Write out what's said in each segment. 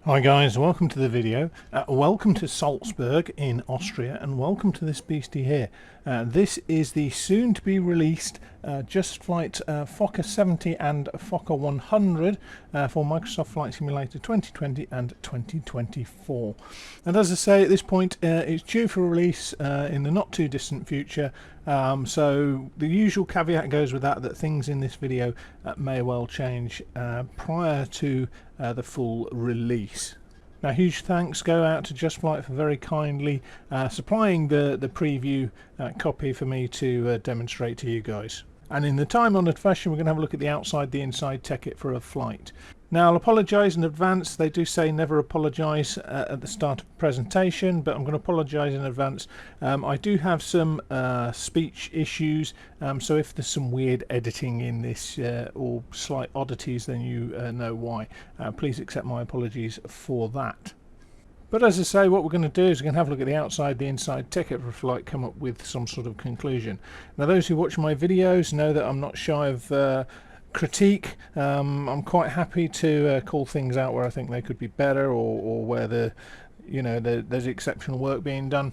Hi guys, welcome to the video. Welcome to Salzburg in Austria, and welcome to this beastie here. This is the soon to be released Just Flight Fokker 70 and Fokker 100 for Microsoft Flight Simulator 2020 and 2024. And as I say, at this point it's due for release in the not too distant future. So the usual caveat goes with that things in this video may well change prior to the full release. Now, huge thanks go out to Just Flight for very kindly supplying the preview copy for me to demonstrate to you guys. And in the time-honoured fashion, we're going to have a look at the outside, the inside ticket for a flight. Now, I'll apologise in advance. They do say never apologise at the start of the presentation, but I'm going to apologise in advance. I do have some speech issues, so if there's some weird editing in this or slight oddities, then you know why. Please accept my apologies for that. But as I say, what we're going to do is we're going to have a look at the outside, the inside ticket for a flight, come up with some sort of conclusion. Now, those who watch my videos know that I'm not shy of critique. I'm quite happy to call things out where I think they could be better, or where there's exceptional work being done.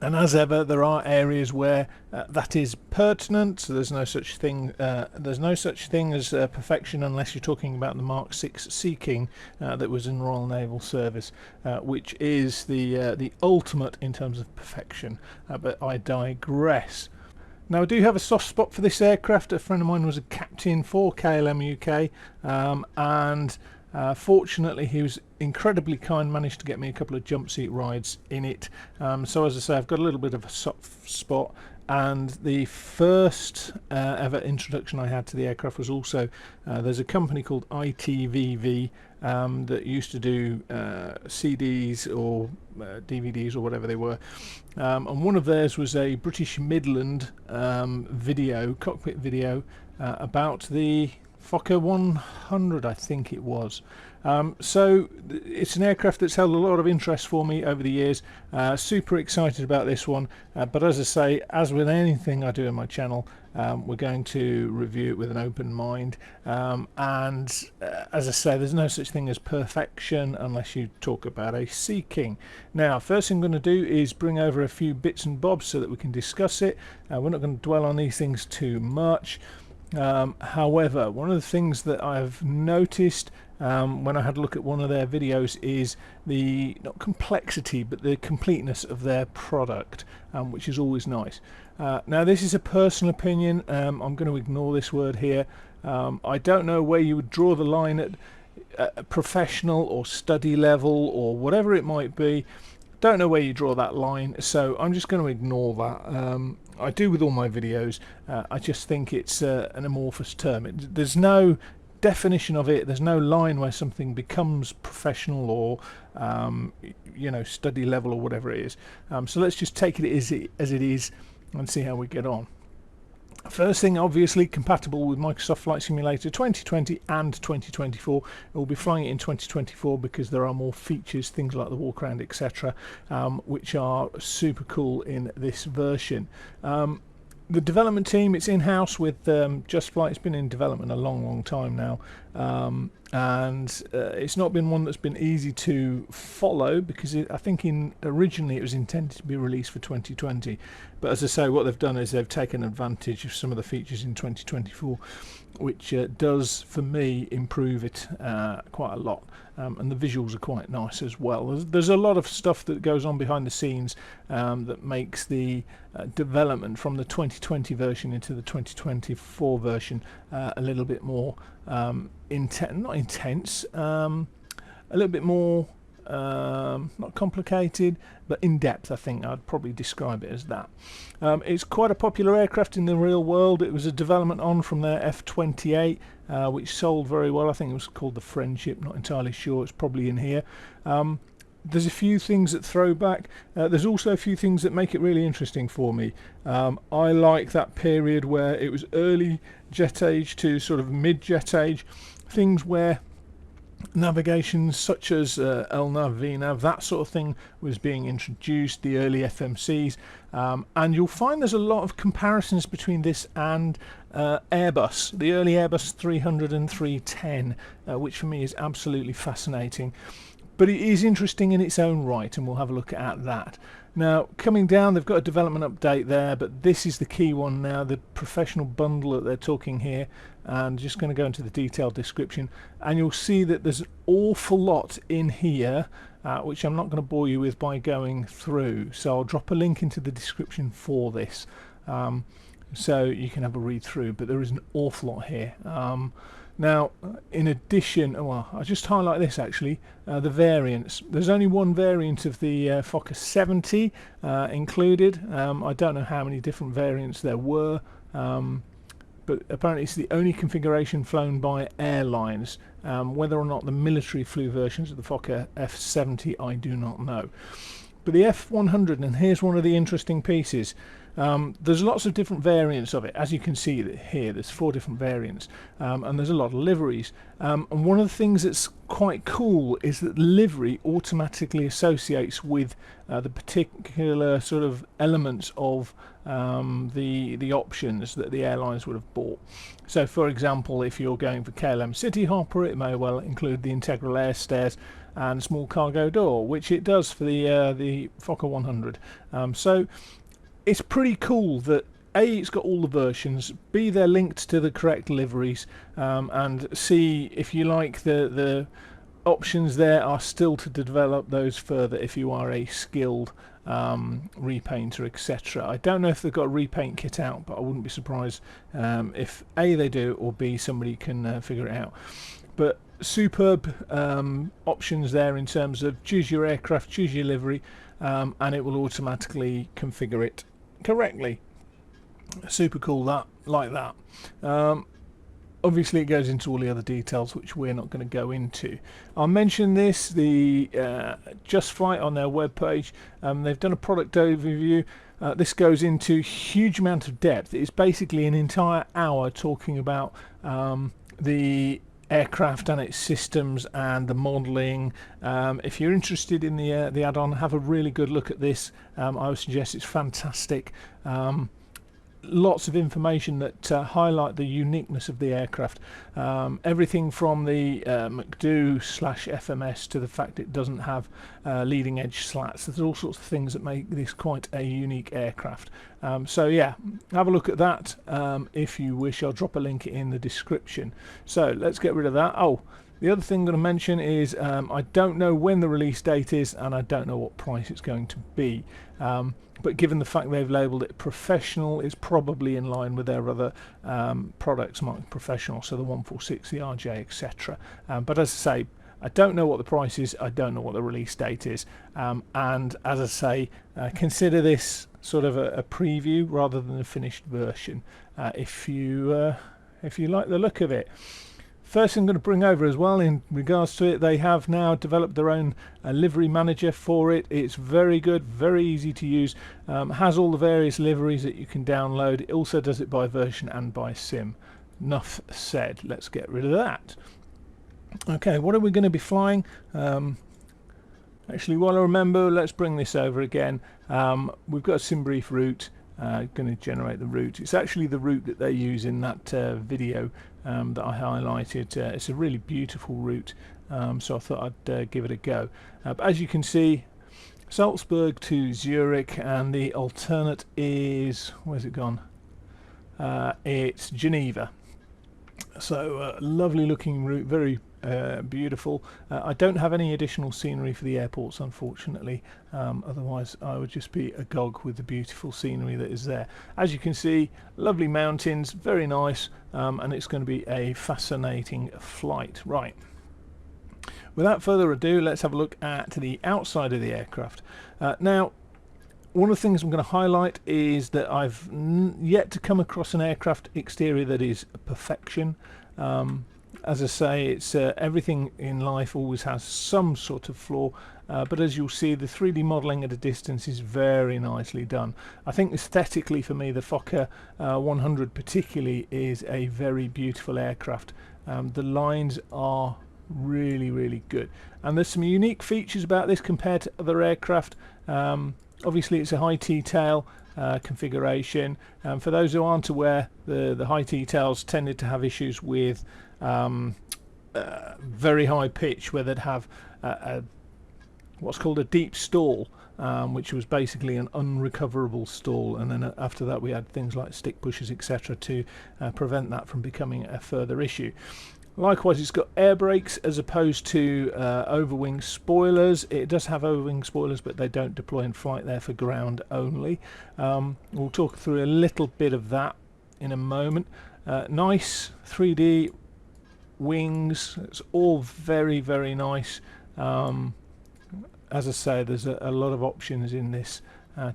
And as ever, there are areas where that is pertinent. So there's no such thing. As perfection unless you're talking about the Mark 6 Sea King that was in Royal Naval Service, which is the ultimate in terms of perfection. But I digress. Now, I do have a soft spot for this aircraft. A friend of mine was a captain for KLM UK, and fortunately he was incredibly kind, managed to get me a couple of jump seat rides in it. So as I say, I've got a little bit of a soft spot, and the first ever introduction I had to the aircraft was also there's a company called ITVV that used to do CDs or DVDs or whatever they were, and one of theirs was a British Midland cockpit video about the Fokker 100, I think it was. So it's an aircraft that's held a lot of interest for me over the years. Super excited about this one, but as I say, as with anything I do in my channel, we're going to review it with an open mind, and as I say, there's no such thing as perfection unless you talk about a Sea King. Now, first thing I'm going to do is bring over a few bits and bobs so that we can discuss it. We're not going to dwell on these things too much. However, one of the things that I've noticed when I had a look at one of their videos is the, not complexity, but the completeness of their product, which is always nice. Now, this is a personal opinion. I'm going to ignore this word here. I don't know where you would draw the line at professional or study level or whatever it might be. Don't know where you draw that line, so I'm just going to ignore that. I do with all my videos. I just think it's an amorphous term. There's no definition of it. There's no line where something becomes professional or study level or whatever it is. So let's just take it as it is and see how we get on. First thing, obviously compatible with Microsoft Flight Simulator 2020 and 2024. It will be flying it in 2024 because there are more features, things like the walkaround, etc., which are super cool in this version. The development team, it's in-house with Just Flight. It's been in development a long time now, and it's not been one that's been easy to follow because I think originally it was intended to be released for 2020, but as I say, what they've done is they've taken advantage of some of the features in 2024, which does, for me, improve it quite a lot. And the visuals are quite nice as well. There's a lot of stuff that goes on behind the scenes that makes the development from the 2020 version into the 2024 version a little bit more not intense, a little bit more not complicated, but in depth. I think I'd probably describe it as that. It's quite a popular aircraft in the real world. It was a development on from their F28, which sold very well. I think it was called the Friendship, not entirely sure. It's probably in here. There's a few things that throw back. There's also a few things that make it really interesting for me. I like that period where it was early jet age to sort of mid jet age, things where navigations such as LNAV, VNAV, that sort of thing was being introduced, the early FMCs, and you'll find there's a lot of comparisons between this and Airbus, the early Airbus 300 and 310, which for me is absolutely fascinating. but it is interesting in its own right, and we'll have a look at that. Now, coming down, they've got a development update there, but this is the key one now, the professional bundle that they're talking here. And just going to go into the detailed description, and you'll see that there's an awful lot in here, which I'm not going to bore you with by going through. So I'll drop a link into the description for this, so you can have a read through, but there is an awful lot here. Now, in addition, well, I'll just highlight this actually, the variants. There's only one variant of the Fokker 70 included. I don't know how many different variants there were, but apparently it's the only configuration flown by airlines. Whether or not the military flew versions of the Fokker F70, I do not know. But the F100, and here's one of the interesting pieces, there's lots of different variants of it. As you can see here, there's 4 different variants, and there's a lot of liveries. And one of the things that's quite cool is that the livery automatically associates with the particular sort of elements of the options that the airlines would have bought. So, for example, if you're going for KLM City Hopper, it may well include the integral air stairs and small cargo door, which it does for the Fokker 100. So it's pretty cool that A, it's got all the versions, B, they're linked to the correct liveries, and C, if you like, the options there are still to develop those further if you are a skilled repainter, etc. I don't know if they've got a repaint kit out, but I wouldn't be surprised if A, they do, or B, somebody can figure it out. But superb options there in terms of choose your aircraft, choose your livery, and it will automatically configure it correctly. Super cool, that, like that. Obviously it goes into all the other details which we're not going to go into. I'll mention this, the Just Flight on their webpage. They've done a product overview. This goes into huge amount of depth. It's basically an entire hour talking about the aircraft and its systems and the modelling. If you're interested in the add-on, have a really good look at this. I would suggest it's fantastic. Lots of information that highlight the uniqueness of the aircraft. Everything from the MTQ / FMS to the fact it doesn't have leading edge slats. There's all sorts of things that make this quite a unique aircraft. So yeah, have a look at that if you wish. I'll drop a link in the description. So let's get rid of that. Oh, the other thing I'm going to mention is I don't know when the release date is, and I don't know what price it's going to be. But given the fact they've labelled it professional, it's probably in line with their other products marked professional, so the 146, the RJ, etc. But as I say, I don't know what the price is, I don't know what the release date is, and as I say, consider this sort of a preview rather than a finished version if you like the look of it. First thing I'm going to bring over as well in regards to it, they have now developed their own livery manager for it. It's very good, very easy to use, has all the various liveries that you can download. It also does it by version and by sim. Enough said, let's get rid of that. Okay, what are we going to be flying? Actually, while I remember, let's bring this over again. We've got a sim brief route. Going to generate the route. It's actually the route that they use in that video that I highlighted. It's a really beautiful route, so I thought I'd give it a go. But as you can see, Salzburg to Zurich, and the alternate is, where's it gone? It's Geneva. So lovely looking route, very beautiful. I don't have any additional scenery for the airports, unfortunately, otherwise I would just be agog with the beautiful scenery that is there. As you can see, lovely mountains, very nice, and it's going to be a fascinating flight. Right, without further ado, let's have a look at the outside of the aircraft. Now, one of the things I'm going to highlight is that I've yet to come across an aircraft exterior that is perfection. As I say, it's everything in life always has some sort of flaw, but as you'll see, the 3D modelling at a distance is very nicely done. I think aesthetically for me, the Fokker 100 particularly is a very beautiful aircraft. The lines are really, really good, and there's some unique features about this compared to other aircraft. Obviously it's a high T-tail configuration. For those who aren't aware, the high T-tails tended to have issues with very high pitch, where they'd have a what's called a deep stall, which was basically an unrecoverable stall, and then after that we had things like stick pushers, etc., to prevent that from becoming a further issue. Likewise, it's got air brakes as opposed to overwing spoilers. It does have overwing spoilers, but they don't deploy in flight, they're for ground only. We'll talk through a little bit of that in a moment. Nice 3D wings, it's all very, very nice. As I say, there's a lot of options in this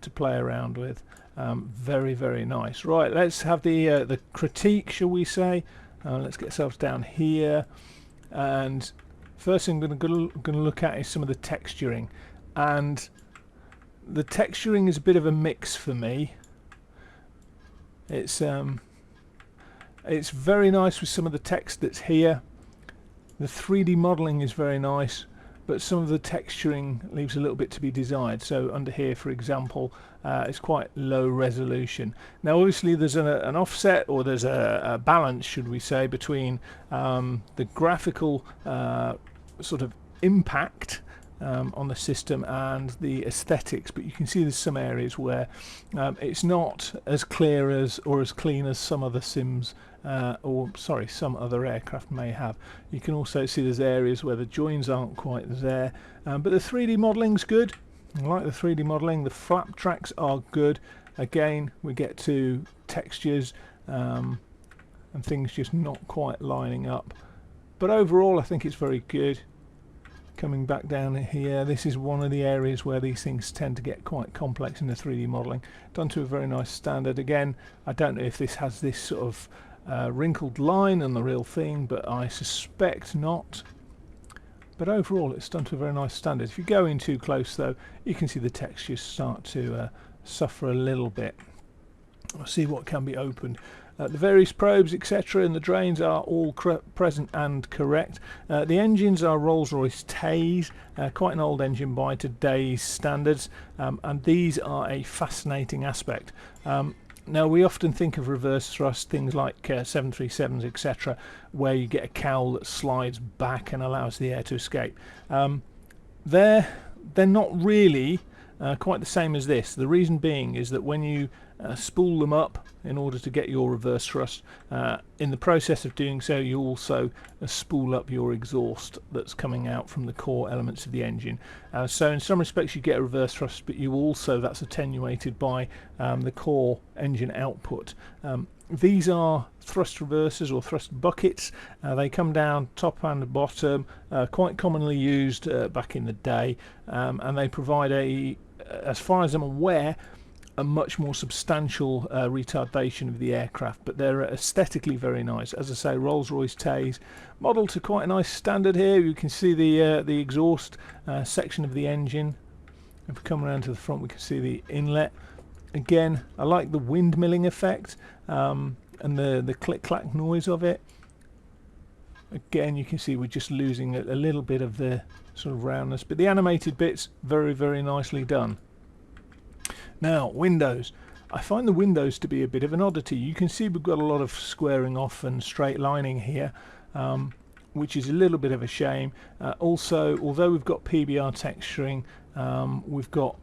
to play around with. Very, very nice. Right, let's have the critique, shall we say. Let's get ourselves down here, and first thing I'm going to look at is some of the texturing, and the texturing is a bit of a mix for me. It's very nice with some of the text that's here. The 3D modelling is very nice, but some of the texturing leaves a little bit to be desired. So under here, for example, it's quite low resolution. Now obviously there's an offset, or there's a balance, should we say, between the graphical sort of impact on the system and the aesthetics, but you can see there's some areas where it's not as clear as, or as clean as some other sims some other aircraft may have. You can also see there's areas where the joins aren't quite there, but the 3D modelling's good. I like the 3D modelling. The flap tracks are good. Again, we get to textures and things just not quite lining up, but overall I think it's very good. Coming back down here, this is one of the areas where these things tend to get quite complex in the 3D modelling. Done to a very nice standard. Again, I don't know if this has this sort of wrinkled line and the real thing, but I suspect not. But overall it's done to a very nice standard. If you go in too close though, you can see the textures start to suffer a little bit. I'll see what can be opened. The various probes, etc., and the drains are all present and correct. The engines are Rolls-Royce Tays, quite an old engine by today's standards, and these are a fascinating aspect. Now we often think of reverse thrust, things like 737s, etc., where you get a cowl that slides back and allows the air to escape. They're not really quite the same as this. The reason being is that when you spool them up in order to get your reverse thrust, in the process of doing so you also spool up your exhaust that's coming out from the core elements of the engine. So in some respects you get a reverse thrust, but you also, that's attenuated by the core engine output. These are thrust reversers or thrust buckets. They come down top and bottom, quite commonly used back in the day, and they provide as far as I'm aware, a much more substantial retardation of the aircraft, but they're aesthetically very nice. As I say, Rolls-Royce Tays, modelled to quite a nice standard here. You can see the exhaust section of the engine. If we come around to the front, we can see the inlet. Again, I like the windmilling effect and the click-clack noise of it. Again, you can see we're just losing a little bit of the sort of roundness, but the animated bits, very, very nicely done. Now, windows. I find the windows to be a bit of an oddity. You can see we've got a lot of squaring off and straight lining here, which is a little bit of a shame. Also, although we've got PBR texturing, we've got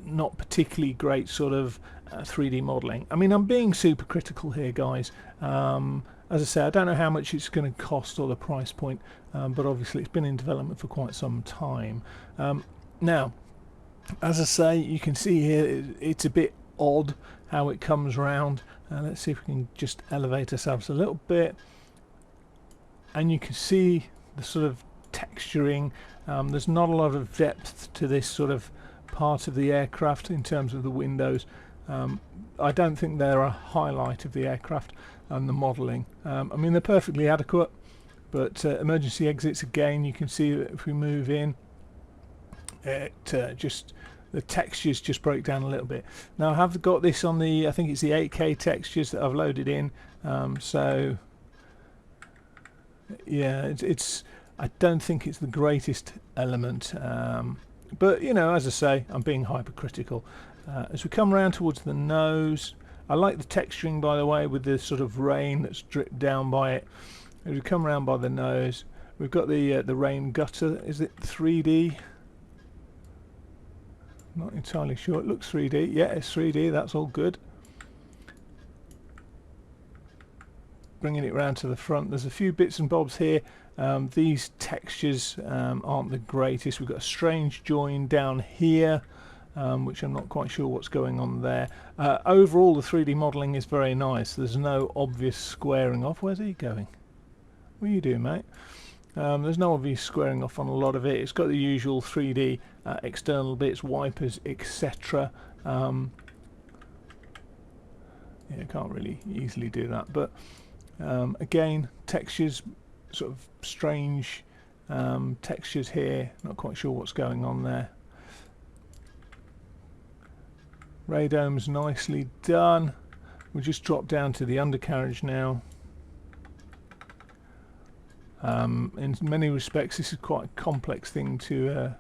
not particularly great sort of 3D modelling. I mean, I'm being super critical here, guys. As I say, I don't know how much it's going to cost or the price point, but obviously it's been in development for quite some time. Now, as I say, you can see here it's a bit odd how it comes round. Let's see if we can just elevate ourselves a little bit, and you can see the sort of texturing. There's not a lot of depth to this sort of part of the aircraft in terms of the windows. I don't think they're a highlight of the aircraft and the modelling. I mean, they're perfectly adequate, but emergency exits, again, you can see that if we move in, it just, the textures just break down a little bit. Now I have got this on the, I think it's the 8K textures that I've loaded in, so yeah, it's I don't think it's the greatest element, but you know, as I say, I'm being hypercritical. As we come around towards the nose, I like the texturing, by the way, with the sort of rain that's dripped down by it. As we come around by the nose, we've got the rain gutter. Is it 3D? Not entirely sure. It looks 3D. Yeah, it's 3D. That's all good. Bringing it round to the front. There's a few bits and bobs here. These textures aren't the greatest. We've got a strange join down here, which I'm not quite sure what's going on there. Overall, the 3D modelling is very nice. There's no obvious squaring off. Where's he going? What are you doing, mate? There's no obvious squaring off on a lot of it. It's got the usual 3D external bits, wipers, etc. Yeah, I can't really easily do that, but again, textures, sort of strange textures here. Not quite sure what's going on there. Radome's nicely done. We'll just drop down to the undercarriage now. In many respects, this is quite a complex thing to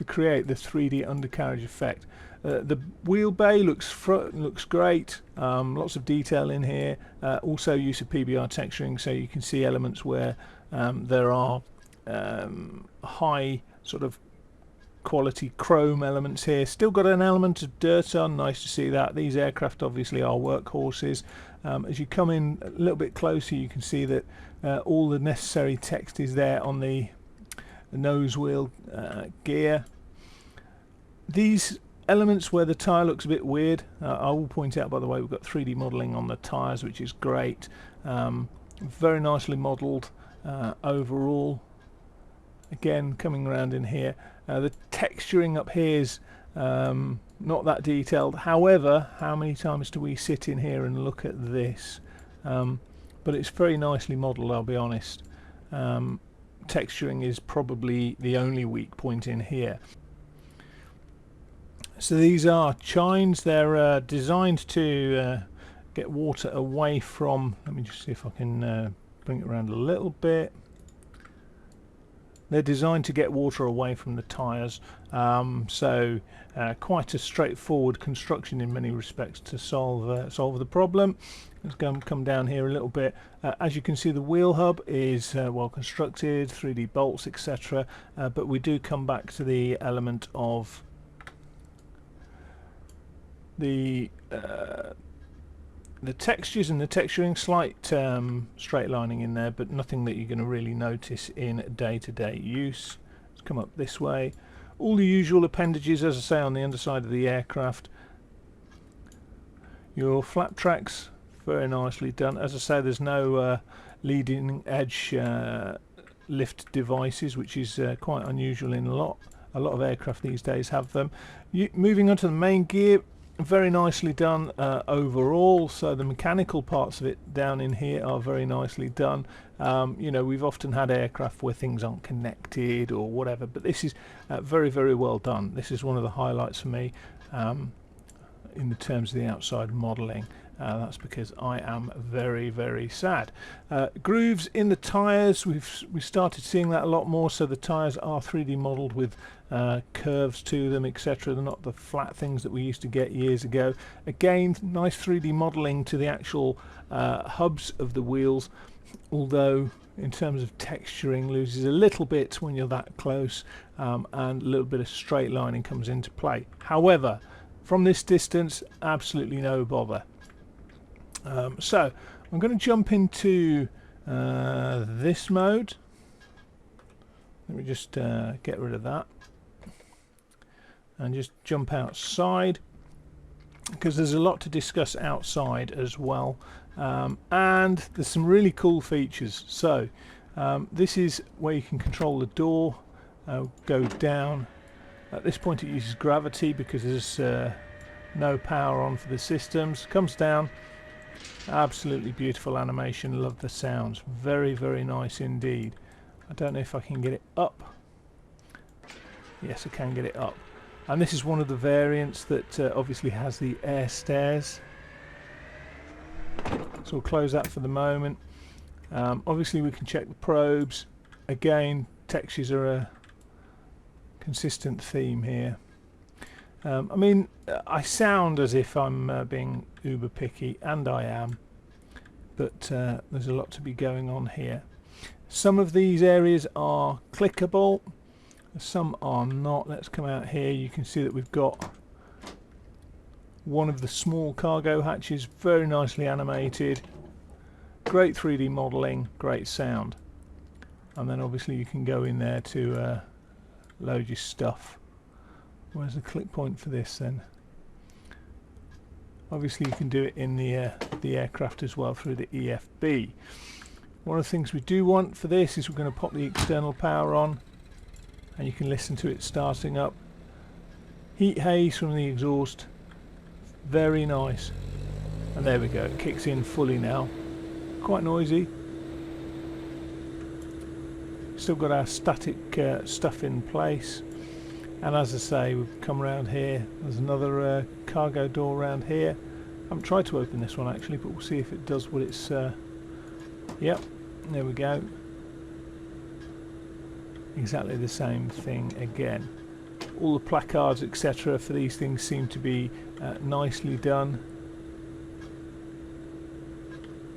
create the 3D undercarriage effect. The wheel bay looks great. Lots of detail in here. Also, use of PBR texturing, so you can see elements where there are high sort of quality chrome elements here. Still got an element of dirt on. Nice to see that. These aircraft obviously are workhorses. As you come in a little bit closer, you can see that all the necessary text is there on the nose wheel gear. These elements where the tyre looks a bit weird, I will point out, by the way, we've got 3D modelling on the tyres, which is great. Very nicely modelled overall. Again, coming around in here, the texturing up here is not that detailed. However, how many times do we sit in here and look at this? But it's very nicely modelled, I'll be honest. Texturing is probably the only weak point in here. So these are chines. They're designed to get water away from, let me just see if I can bring it around a little bit. They're designed to get water away from the tyres, so quite a straightforward construction in many respects to solve the problem. Let's come down here a little bit. As you can see, the wheel hub is well constructed, 3D bolts, etc. But we do come back to the element of the textures and the texturing. Slight straight lining in there, but nothing that you're going to really notice in day-to-day use. Let's come up this way. All the usual appendages, as I say, on the underside of the aircraft. Your flap tracks, very nicely done. As I say, there's no leading edge lift devices, which is quite unusual in a lot of aircraft these days have them. Moving on to the main gear, very nicely done overall. So the mechanical parts of it down in here are very nicely done. You know, we've often had aircraft where things aren't connected or whatever, but this is very, very well done. This is one of the highlights for me in the terms of the outside modelling. That's because I am very, very sad. Grooves in the tyres, we started seeing that a lot more. So the tyres are 3D modelled with curves to them, etc. They're not the flat things that we used to get years ago. Again, nice 3D modelling to the actual hubs of the wheels, although in terms of texturing loses a little bit when you're that close, and a little bit of straight lining comes into play. However, from this distance, absolutely no bother. So I'm going to jump into this mode. Let me just get rid of that and just jump outside, because there's a lot to discuss outside as well, and there's some really cool features. So this is where you can control the door, go down. At this point it uses gravity because there's no power on for the systems. Comes down. Absolutely beautiful animation. Love the sounds. Very, very nice indeed. I don't know if I can get it up. Yes, I can get it up. And this is one of the variants that obviously has the air stairs. So we'll close that for the moment. Obviously we can check the probes. Again, textures are a consistent theme here. I mean, I sound as if I'm being uber picky, and I am, but there's a lot to be going on here. Some of these areas are clickable. Some are not. Let's come out here. You can see that we've got one of the small cargo hatches, very nicely animated, great 3D modelling, great sound. And then obviously you can go in there to load your stuff. Where's the click point for this then? Obviously you can do it in the aircraft as well through the EFB. One of the things we do want for this is we're going to pop the external power on, and you can listen to it starting up. Heat haze from the exhaust, very nice. And there we go, it kicks in fully now. Quite noisy. Still got our static stuff in place. And as I say, we've come around here. There's another cargo door around here. I haven't tried to open this one actually, but we'll see if it does what it's... Yep, there we go. Exactly the same thing again. All the placards etc. for these things seem to be nicely done.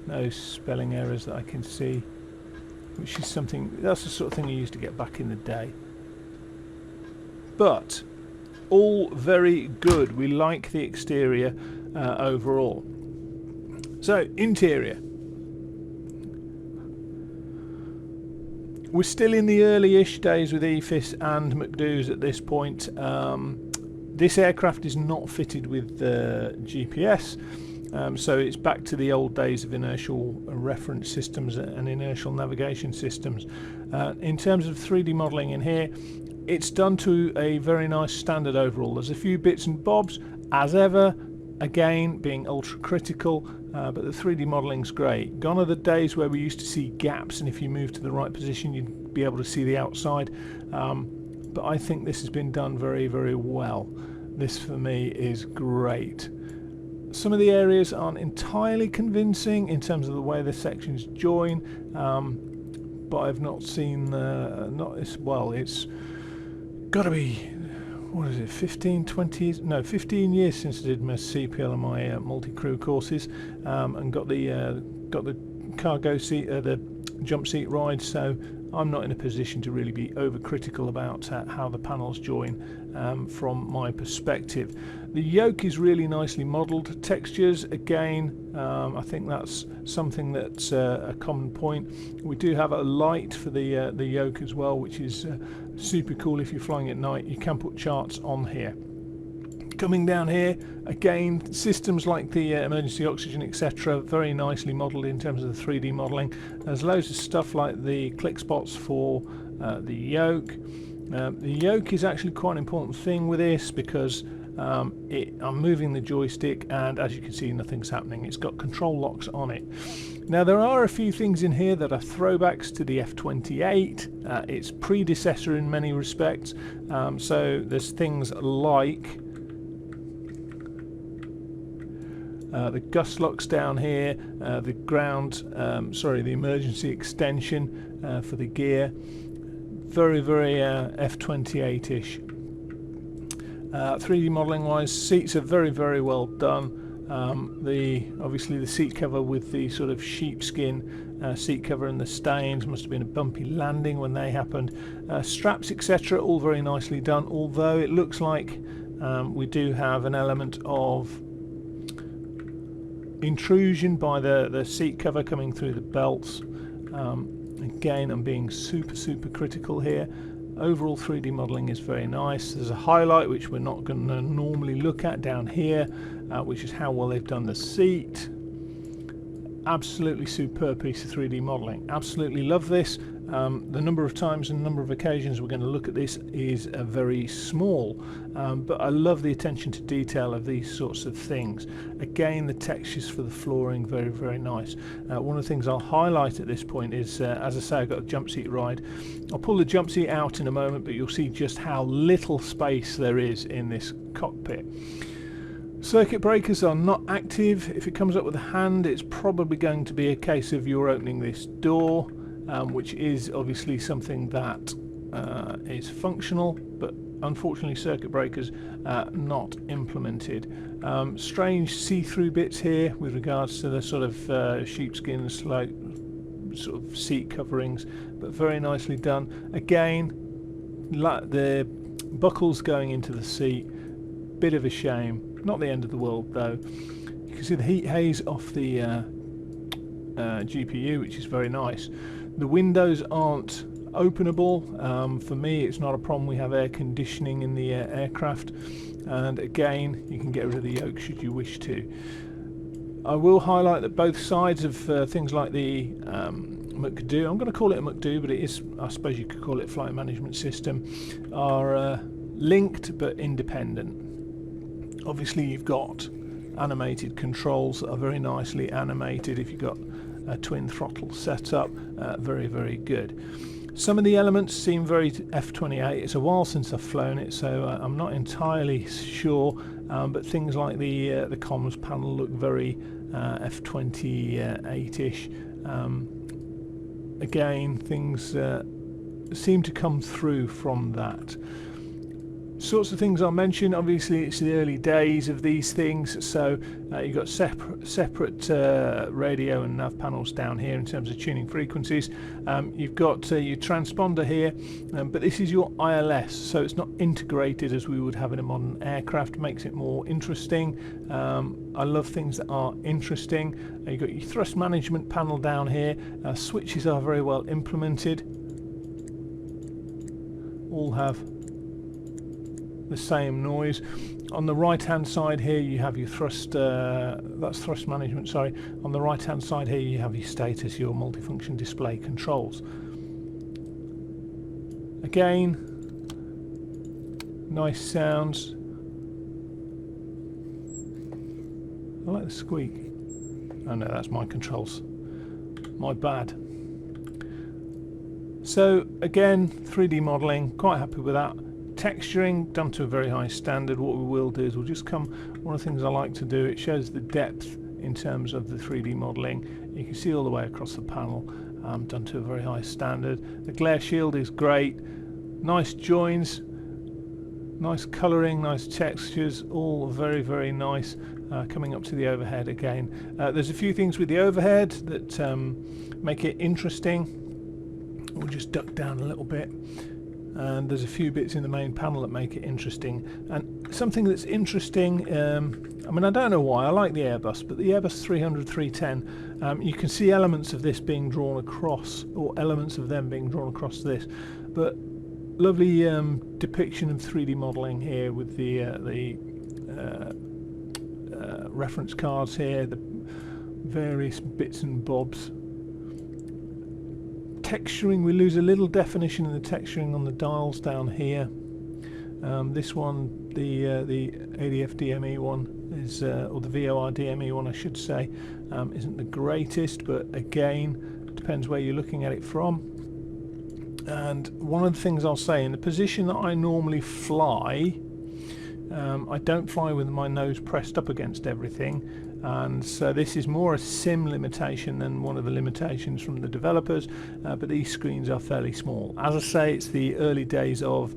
No spelling errors that I can see, which is something, that's the sort of thing you used to get back in the day. But all very good. We like the exterior overall. So interior, we're still in the early-ish days with EFIS and MTQs at this point. This aircraft is not fitted with GPS, so it's back to the old days of inertial reference systems and inertial navigation systems. In terms of 3D modelling in here, it's done to a very nice standard overall. There's a few bits and bobs, as ever, again being ultra critical, but the 3D modelling's great. Gone are the days where we used to see gaps, and if you move to the right position you'd be able to see the outside, but I think this has been done very, very well. This for me is great. Some of the areas aren't entirely convincing in terms of the way the sections join, but I've not seen it's got to be, what is it, 15 years since I did my CPL and my multi-crew courses, and got the cargo seat, the jump seat ride, so I'm not in a position to really be overcritical about how the panels join from my perspective. The yoke is really nicely modelled. Textures, again, I think that's something that's a common point. We do have a light for the yoke as well, which is super cool. If you're flying at night, you can put charts on here. Coming down here, again, systems like the emergency oxygen, etc., very nicely modelled in terms of the 3D modelling. There's loads of stuff like the click spots for the yoke. The yoke is actually quite an important thing with this because I'm moving the joystick and as you can see nothing's happening. It's got control locks on it. Now there are a few things in here that are throwbacks to the F28, its predecessor in many respects. So there's things like the gust locks down here, the the emergency extension for the gear. Very, very F28-ish. 3D modelling wise, seats are very, very well done. Obviously the seat cover with the sort of sheepskin seat cover and the stains, must have been a bumpy landing when they happened. Straps, etc., all very nicely done, although it looks like we do have an element of intrusion by the seat cover coming through the belts. Again, I'm being super critical here. Overall 3D modelling is very nice. There's a highlight which we're not going to normally look at down here, which is how well they've done the seat. Absolutely superb piece of 3D modelling. Absolutely love this. The number of times and number of occasions we're going to look at this is very small, but I love the attention to detail of these sorts of things. Again, the textures for the flooring, very, very nice. One of the things I'll highlight at this point is, as I say, I've got a jump seat ride. I'll pull the jump seat out in a moment, but you'll see just how little space there is in this cockpit. Circuit breakers are not active. If it comes up with a hand, it's probably going to be a case of you're opening this door, which is obviously something that is functional, but unfortunately circuit breakers not implemented. Strange see-through bits here with regards to the sort of sheepskin sort of seat coverings, but very nicely done. Again, the buckles going into the seat, bit of a shame. Not the end of the world though. You can see the heat haze off the GPU, which is very nice. The windows aren't openable. For me it's not a problem. We have air conditioning in the aircraft, and again you can get rid of the yoke should you wish to. I will highlight that both sides of things like the MTQ, I'm going to call it a MTQ, but it is, I suppose you could call it a flight management system, are linked but independent. Obviously you've got animated controls that are very nicely animated. If you've got a twin throttle setup, very good. Some of the elements seem very F28. It's a while since I've flown it, so I'm not entirely sure, but things like the comms panel look very F28-ish. Again, things seem to come through from that. Sorts of things I'll mention. Obviously it's the early days of these things, so you've got separate radio and nav panels down here in terms of tuning frequencies. You've got your transponder here, but this is your ILS, so it's not integrated as we would have in a modern aircraft. Makes it more interesting. I love things that are interesting. You've got your thrust management panel down here. Switches are very well implemented. All have the same noise. On the right hand side here you have your thrust, that's thrust management, sorry. On the right hand side here you have your status, your multifunction display controls. Again, nice sounds. I like the squeak. Oh no, that's my controls, my bad. So again, 3D modelling, quite happy with that. Texturing done to a very high standard. What we will do is we'll just come, one of the things I like to do, it shows the depth in terms of the 3D modelling. You can see all the way across the panel, done to a very high standard. The glare shield is great, nice joins, nice colouring, nice textures, all very nice. Coming up to the overhead again. There's a few things with the overhead that make it interesting. We'll just duck down a little bit. And there's a few bits in the main panel that make it interesting. And something that's interesting, I mean, I don't know why, I like the Airbus, but the Airbus 300-310, you can see elements of this being drawn across, or elements of them being drawn across this. But lovely depiction of 3D modelling here with the reference cards here, the various bits and bobs. Texturing, we lose a little definition in the texturing on the dials down here. This one, the ADF DME one, is, or the VOR DME one I should say, isn't the greatest, but again, depends where you're looking at it from. And one of the things I'll say, in the position that I normally fly, I don't fly with my nose pressed up against everything, and so this is more a sim limitation than one of the limitations from the developers, but these screens are fairly small. As I say, it's the early days of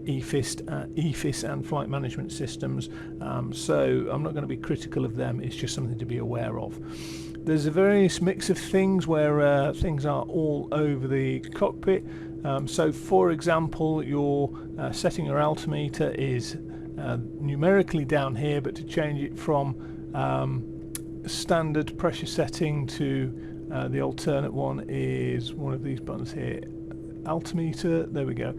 EFIS and flight management systems, so I'm not going to be critical of them, it's just something to be aware of. There's a various mix of things where things are all over the cockpit. So for example, your setting your altimeter is numerically down here, but to change it from standard pressure setting to the alternate one is one of these buttons here, altimeter, there we go.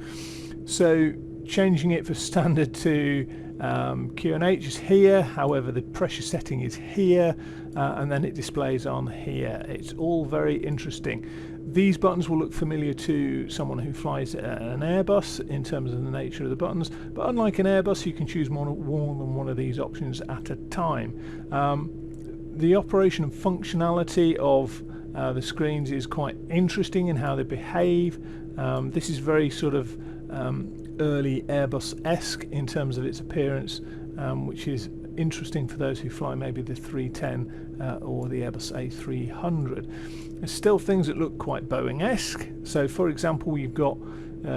So changing it for standard to QNH is here, however the pressure setting is here, and then it displays on here. It's all very interesting. These buttons will look familiar to someone who flies an Airbus in terms of the nature of the buttons, but unlike an Airbus you can choose more than one of these options at a time. The operation and functionality of the screens is quite interesting in how they behave. This is very sort of early Airbus-esque in terms of its appearance, which is interesting for those who fly maybe the 310 or the Airbus A300. There's still things that look quite Boeing-esque. So for example, you've got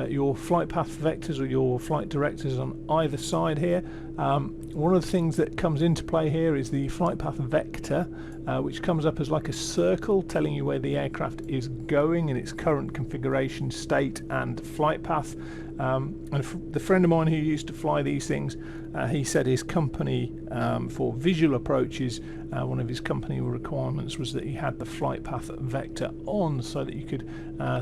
your flight path vectors or your flight directors on either side here. One of the things that comes into play here is the flight path vector, which comes up as like a circle telling you where the aircraft is going in its current configuration, state and flight path. And the friend of mine who used to fly these things, he said his company, for visual approaches, one of his company requirements was that he had the flight path vector on so that you could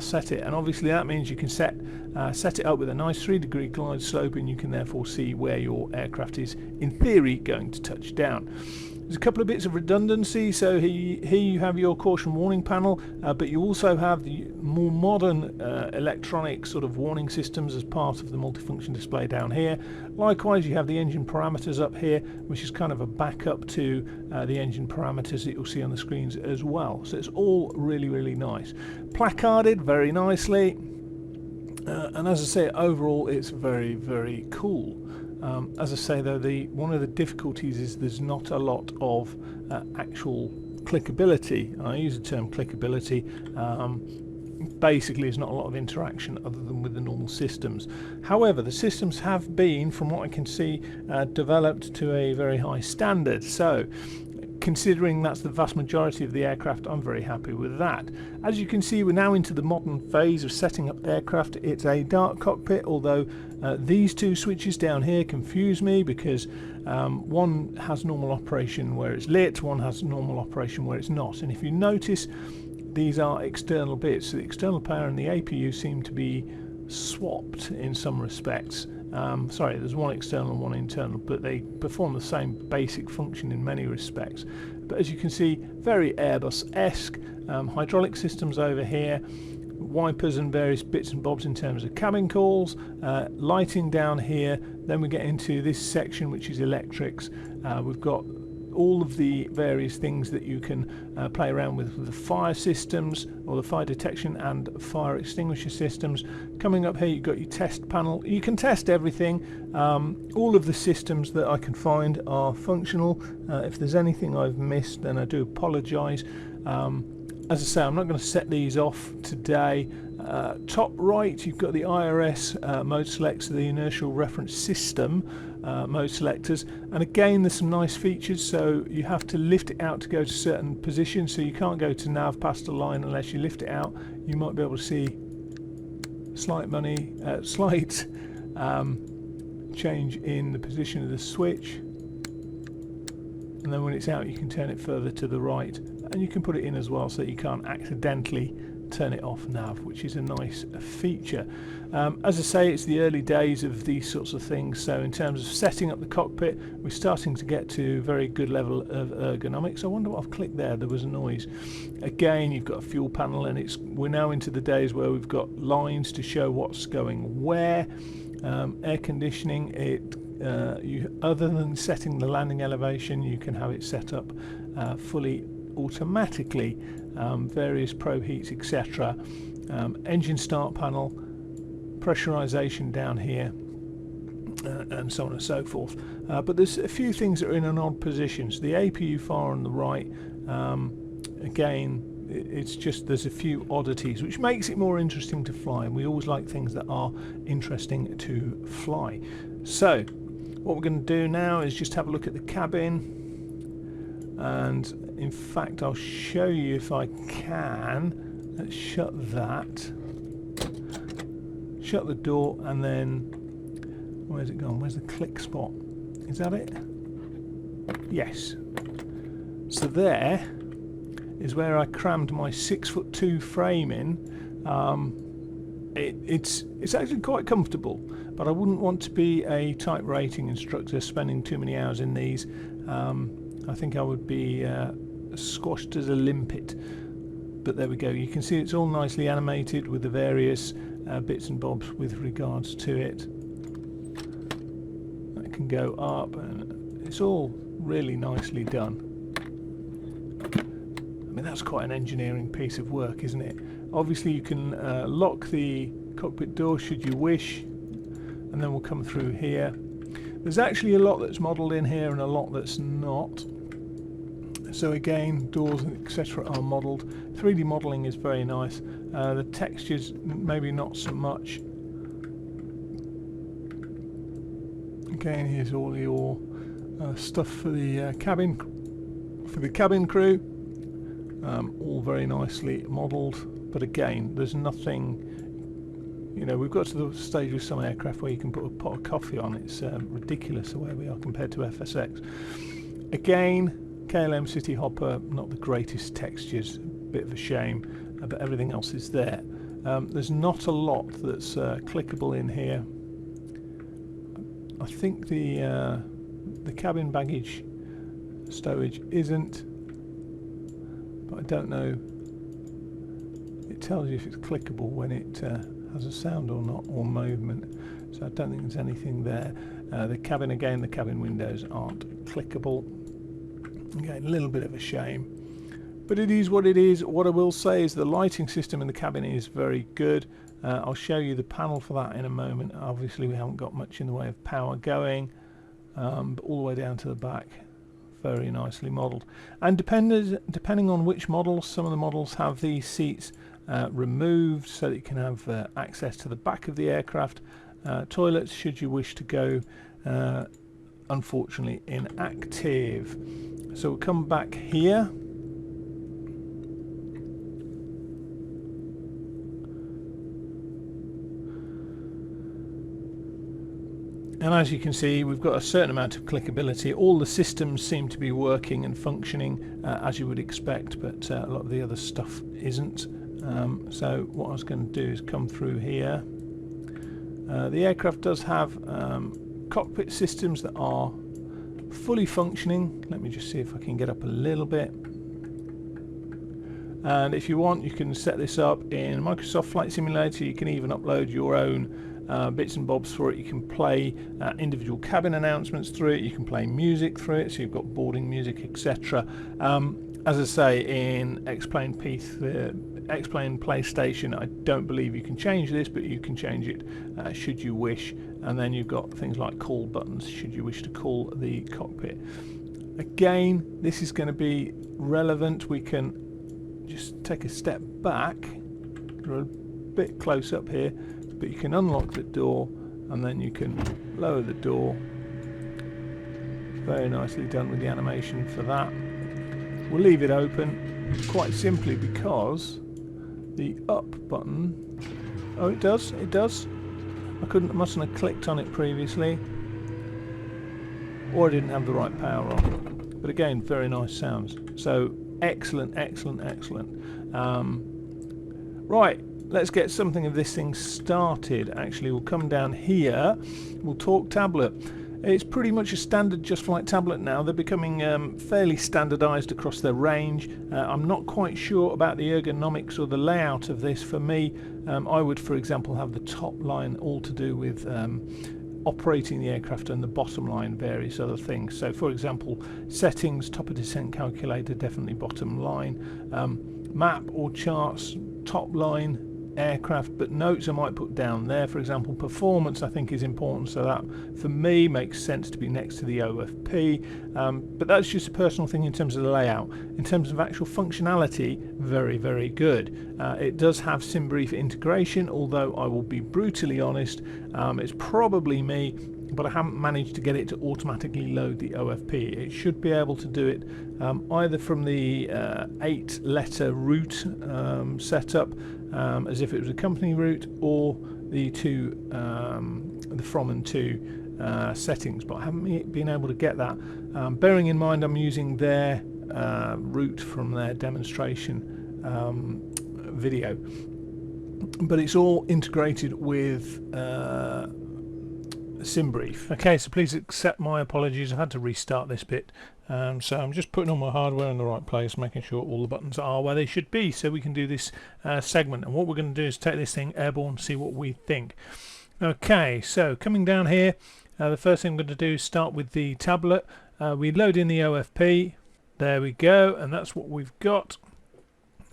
set it, and obviously that means you can set it up with a nice 3-degree glide slope, and you can therefore see where your aircraft is in theory going to touch down. There's a couple of bits of redundancy, so here you have your caution warning panel, but you also have the more modern electronic sort of warning systems as part of the multifunction display down here. Likewise, you have the engine parameters up here, which is kind of a backup to the engine parameters that you'll see on the screens as well. So it's all really, really nice. Placarded very nicely, and as I say, overall it's very, very cool. As I say though, one of the difficulties is there's not a lot of actual clickability. I use the term clickability. Basically, there's not a lot of interaction other than with the normal systems. However, the systems have been, from what I can see, developed to a very high standard. So, considering that's the vast majority of the aircraft, I'm very happy with that. As you can see, we're now into the modern phase of setting up aircraft. It's a dark cockpit, although these two switches down here confuse me because one has normal operation where it's lit, one has normal operation where it's not. And if you notice, these are external bits. So the external power and the APU seem to be swapped in some respects. Sorry, there's one external and one internal, but they perform the same basic function in many respects. But as you can see, very Airbus-esque. Hydraulic systems over here, wipers and various bits and bobs in terms of cabin calls, lighting down here. Then we get into this section, which is electrics. We've got all of the various things that you can play around with the fire systems, or the fire detection and fire extinguisher systems. Coming up here, you've got your test panel. You can test everything. All of the systems that I can find are functional. If there's anything I've missed, then I do apologise. As I say, I'm not going to set these off today. Top right, you've got the IRS mode selector, the inertial reference system mode selectors, and again there's some nice features. So you have to lift it out to go to certain positions, so you can't go to nav past a line unless you lift it out. You might be able to see slight change in the position of the switch, and then when it's out you can turn it further to the right, and you can put it in as well so that you can't accidentally turn it off nav, which is a nice feature. As I say, it's the early days of these sorts of things, so in terms of setting up the cockpit, we're starting to get to a very good level of ergonomics. I wonder what I've clicked there. There was a noise. Again, you've got a fuel panel, and we're now into the days where we've got lines to show what's going where. Air conditioning, other than setting the landing elevation, you can have it set up fully automatically, various probe heats, etc. Engine start panel, pressurization down here, and so on and so forth. But there's a few things that are in an odd position. So the APU far on the right, again, it's just there's a few oddities, which makes it more interesting to fly, and we always like things that are interesting to fly. So what we're going to do now is just have a look at the cabin, and in fact I'll show you if I can. Let's shut that, shut the door, and then where's it gone? Where's the click spot? Is that it? Yes. So there is where I crammed my 6'2" frame in. It's actually quite comfortable, but I wouldn't want to be a type rating instructor spending too many hours in these. I think I would be squashed as a limpet. But there we go. You can see it's all nicely animated with the various bits and bobs with regards to it. That can go up, and it's all really nicely done. I mean, that's quite an engineering piece of work, isn't it? Obviously you can lock the cockpit door should you wish, and then we'll come through here. There's actually a lot that's modelled in here and a lot that's not. So again, doors etc. are modelled. 3D modelling is very nice. The textures maybe not so much. Again, here's all your stuff for the cabin crew, all very nicely modelled. But again, there's nothing. You know, we've got to the stage with some aircraft where you can put a pot of coffee on. It's ridiculous the way we are compared to FSX. Again, KLM City Hopper, not the greatest textures, bit of a shame, but everything else is there. There's not a lot that's clickable in here. I think the cabin baggage stowage isn't, but I don't know. It tells you if it's clickable when it has a sound or not, or movement. So I don't think there's anything there. The cabin, again, the cabin windows aren't clickable. Again, a little bit of a shame. But it is what it is. What I will say is the lighting system in the cabin is very good. I'll show you the panel for that in a moment. Obviously we haven't got much in the way of power going, but all the way down to the back, very nicely modelled. And depending on which models, some of the models have these seats removed so that you can have access to the back of the aircraft. Toilets, should you wish to go, unfortunately inactive. So we'll come back here. And as you can see, we've got a certain amount of clickability. All the systems seem to be working and functioning as you would expect, but a lot of the other stuff isn't. So what I was going to do is come through here. The aircraft does have cockpit systems that are fully functioning. Let me just see if I can get up a little bit. And if you want, you can set this up in Microsoft Flight Simulator. You can even upload your own bits and bobs for it. You can play individual cabin announcements through it. You can play music through it, so you've got boarding music, etc. As I say, in Explain PlayStation, I don't believe you can change this, but you can change it should you wish. And then you've got things like call buttons should you wish to call the cockpit. Again, this is going to be relevant. We can just take a step back. We're a bit close up here, but you can unlock the door and then you can lower the door. Very nicely done with the animation for that. We'll leave it open quite simply because the up button, oh, it does, mustn't have clicked on it previously, or I didn't have the right power on. But again, very nice sounds. So excellent. Right, let's get something of this thing started. Actually, we'll come down here, we'll talk tablet. It's pretty much a standard Just Flight tablet now. They're becoming fairly standardized across their range. I'm not quite sure about the ergonomics or the layout of this. For me, I would, for example, have the top line all to do with operating the aircraft, and the bottom line various other things. So for example, settings, top of descent calculator, definitely bottom line. Map or charts, top line, aircraft, but notes I might put down there. For example, performance I think is important, so that for me makes sense to be next to the OFP, but that's just a personal thing in terms of the layout. In terms of actual functionality, very good. It does have SimBrief integration, although I will be brutally honest, it's probably me, but I haven't managed to get it to automatically load the OFP. It should be able to do it either from the 8-letter route setup, as if it was a company route, or the the from and to settings, but I haven't been able to get that. Bearing in mind I'm using their route from their demonstration video, but it's all integrated with SimBrief. Okay, so please accept my apologies. I've had to restart this bit. So I'm just putting all my hardware in the right place, making sure all the buttons are where they should be, so we can do this segment. And what we're going to do is take this thing airborne, see what we think. Okay, so coming down here, the first thing I'm going to do is start with the tablet. We load in the OFP. There we go, and that's what we've got.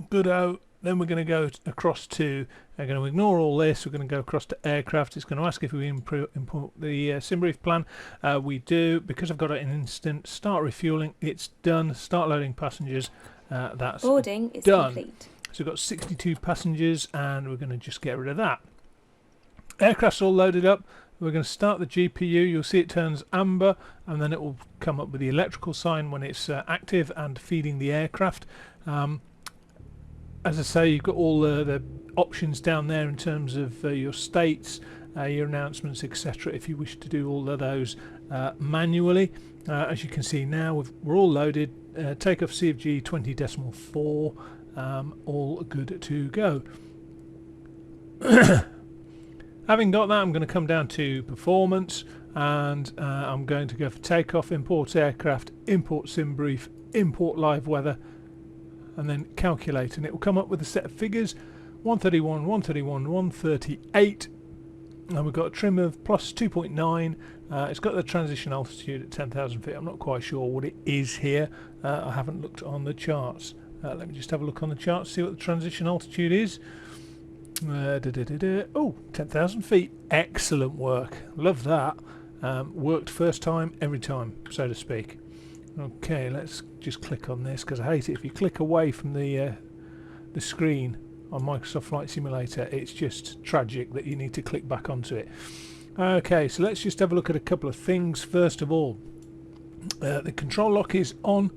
Good-o. Then we're going to go across to, we're going to ignore all this, we're going to go across to aircraft. It's going to ask if we import the SimBrief plan. We do, because I've got an instant. Start refueling, it's done. Start loading passengers, that's boarding is done. Complete. So we've got 62 passengers, and we're going to just get rid of that. Aircraft's all loaded up. We're going to start the GPU. You'll see it turns amber, and then it will come up with the electrical sign when it's active and feeding the aircraft. As I say, you've got all the options down there in terms of your states, your announcements, etc. if you wish to do all of those manually. As you can see now, we're all loaded. Takeoff CFG 20.4, all good to go. Having got that, I'm going to come down to performance, and I'm going to go for takeoff, import aircraft, import sim brief, import live weather, and then calculate, and it will come up with a set of figures: 131, 131, 138, and we've got a trim of plus 2.9. It's got the transition altitude at 10,000 feet. I'm not quite sure what it is here. I haven't looked on the charts. Let me just have a look on the charts, see what the transition altitude is. Oh, 10,000 feet. Excellent work. Love that. Worked first time, every time, so to speak. Okay, let's just click on this, because I hate it if you click away from the screen on Microsoft Flight Simulator. It's just tragic that you need to click back onto it. Okay, so let's just have a look at a couple of things. First of all, the control lock is on.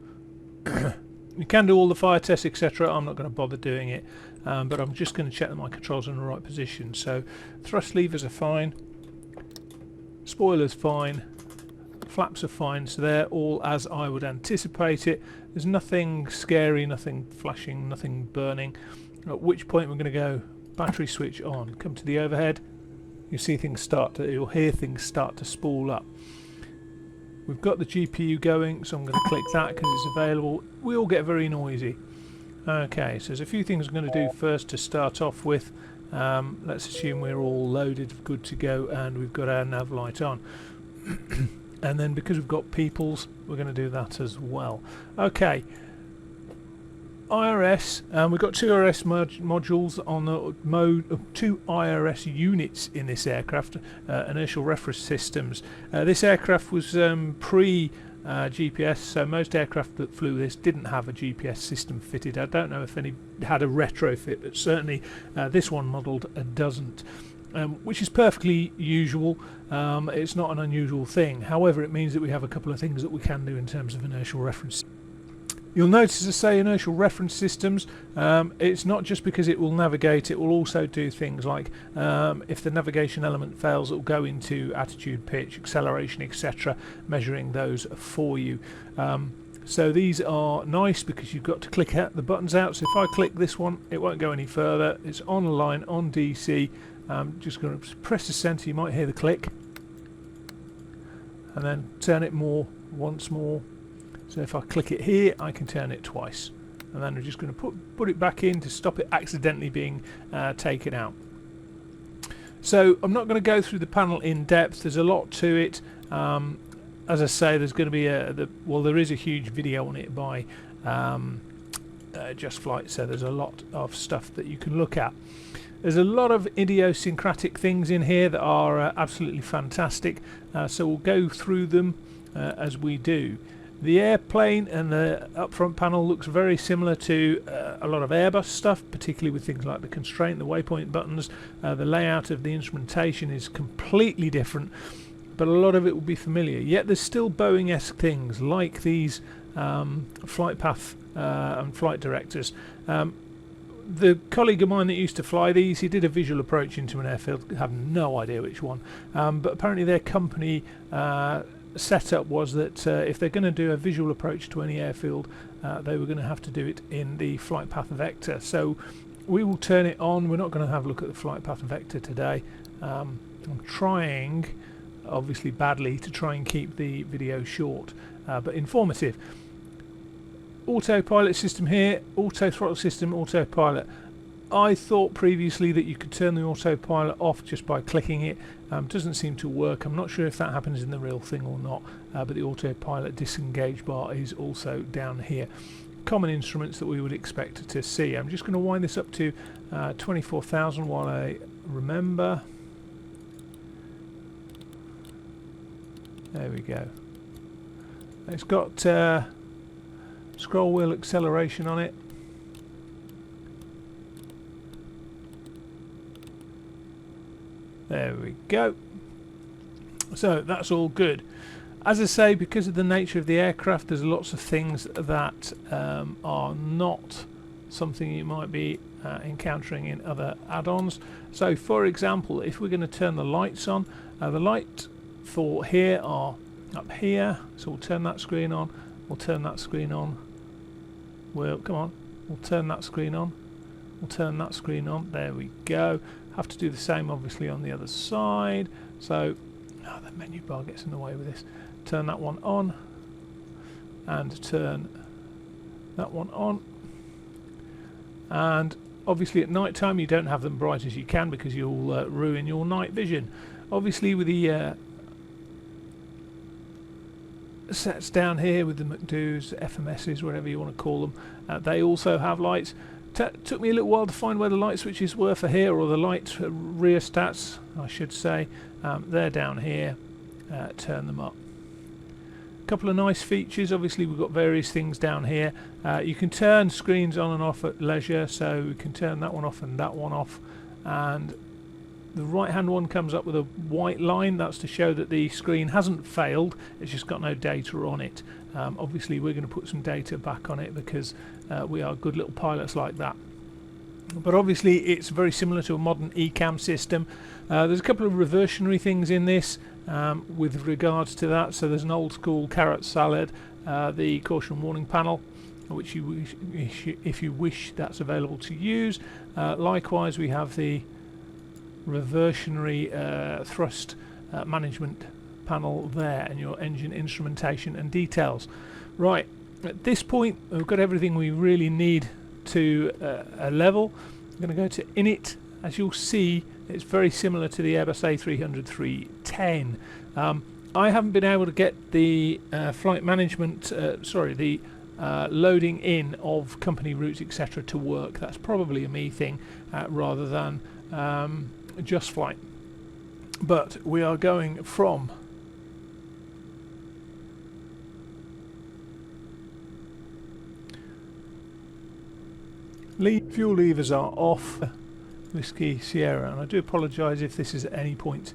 You can do all the fire tests, etc. I'm not going to bother doing it, but I'm just going to check that my controls are in the right position. So thrust levers are fine, spoilers fine, flaps are fine, so they're all as I would anticipate it. There's nothing scary, nothing flashing, nothing burning. At which point we're going to go battery switch on. Come to the overhead. You see things you'll hear things start to spool up. We've got the GPU going, so I'm going to click that because it's available. We all get very noisy. Okay, so there's a few things I'm going to do first to start off with. Let's assume we're all loaded, good to go, and we've got our nav light on. And then because we've got peoples, we're going to do that as well. Okay. IRS, we've got two IRS modules on the two IRS units in this aircraft, inertial reference systems. This aircraft was pre GPS, so most aircraft that flew this didn't have a GPS system fitted. I don't know if any had a retrofit, but certainly this one modelled doesn't. Which is perfectly usual. It's not an unusual thing. However, it means that we have a couple of things that we can do in terms of inertial reference. You'll notice I say inertial reference systems. It's not just because it will navigate, it will also do things like if the navigation element fails, it will go into attitude, pitch, acceleration, etc., measuring those for you. So these are nice because you've got to click the buttons out. So if I click this one, it won't go any further. It's on line, on DC. I'm just going to press the center, you might hear the click, and then turn it once more. So if I click it here, I can turn it twice, and then I'm just going to put it back in to stop it accidentally being taken out. So I'm not going to go through the panel in depth. There's a lot to it. As I say, there's going to be there is a huge video on it by Just Flight, so there's a lot of stuff that you can look at. There's a lot of idiosyncratic things in here that are absolutely fantastic, so we'll go through them as we do. The airplane and the up front panel looks very similar to a lot of Airbus stuff, particularly with things like the constraint, the waypoint buttons. The layout of the instrumentation is completely different, but a lot of it will be familiar. Yet there's still Boeing-esque things like these flight path and flight directors. The colleague of mine that used to fly these, he did a visual approach into an airfield. I have no idea which one, but apparently their company setup was that if they're going to do a visual approach to any airfield, they were going to have to do it in the flight path vector. So we will turn it on. We're not going to have a look at the flight path vector today. I'm trying, obviously badly, to try and keep the video short but informative. Autopilot system here, auto throttle system, autopilot. I thought previously that you could turn the autopilot off just by clicking it. Doesn't seem to work. I'm not sure if that happens in the real thing or not, but the autopilot disengage bar is also down here. Common instruments that we would expect to see. I'm just going to wind this up to 24,000 while I remember. There we go. It's got scroll wheel acceleration on it. There we go. So that's all good. As I say, because of the nature of the aircraft, there's lots of things that are not something you might be encountering in other add-ons. So for example, if we're going to turn the lights on, the light for here are up here, so we'll turn that screen on, we'll turn that screen on, well, come on, we'll turn that screen on, we'll turn that screen on, there we go. Have to do the same obviously on the other side, so the menu bar gets in the way with this. Turn that one on and turn that one on, and obviously at night time you don't have them bright as you can because you'll ruin your night vision. Obviously with the sets down here with the MTQs, FMSs, whatever you want to call them, they also have lights. Took me a little while to find where the light switches were for here, or the light rheostats I should say. They're down here. Turn them up. A couple of nice features. Obviously we've got various things down here. You can turn screens on and off at leisure, so we can turn that one off and that one off, and the right hand one comes up with a white line. That's to show that the screen hasn't failed, it's just got no data on it. Obviously we're going to put some data back on it because we are good little pilots like that. But obviously it's very similar to a modern ECAM system. There's a couple of reversionary things in this with regards to that. So there's an old school carrot salad, the caution warning panel, which you wish, if you wish, that's available to use. Likewise we have the reversionary thrust management panel there, and your engine instrumentation and details. Right, at this point we've got everything we really need to a level. I'm going to go to init. As you'll see, it's very similar to the Airbus A300-310. I haven't been able to get the flight management, the loading in of company routes etc. to work. That's probably a me thing rather than Just Flight. But we are going from fuel levers are off, Whiskey Sierra, and I do apologise if this is at any point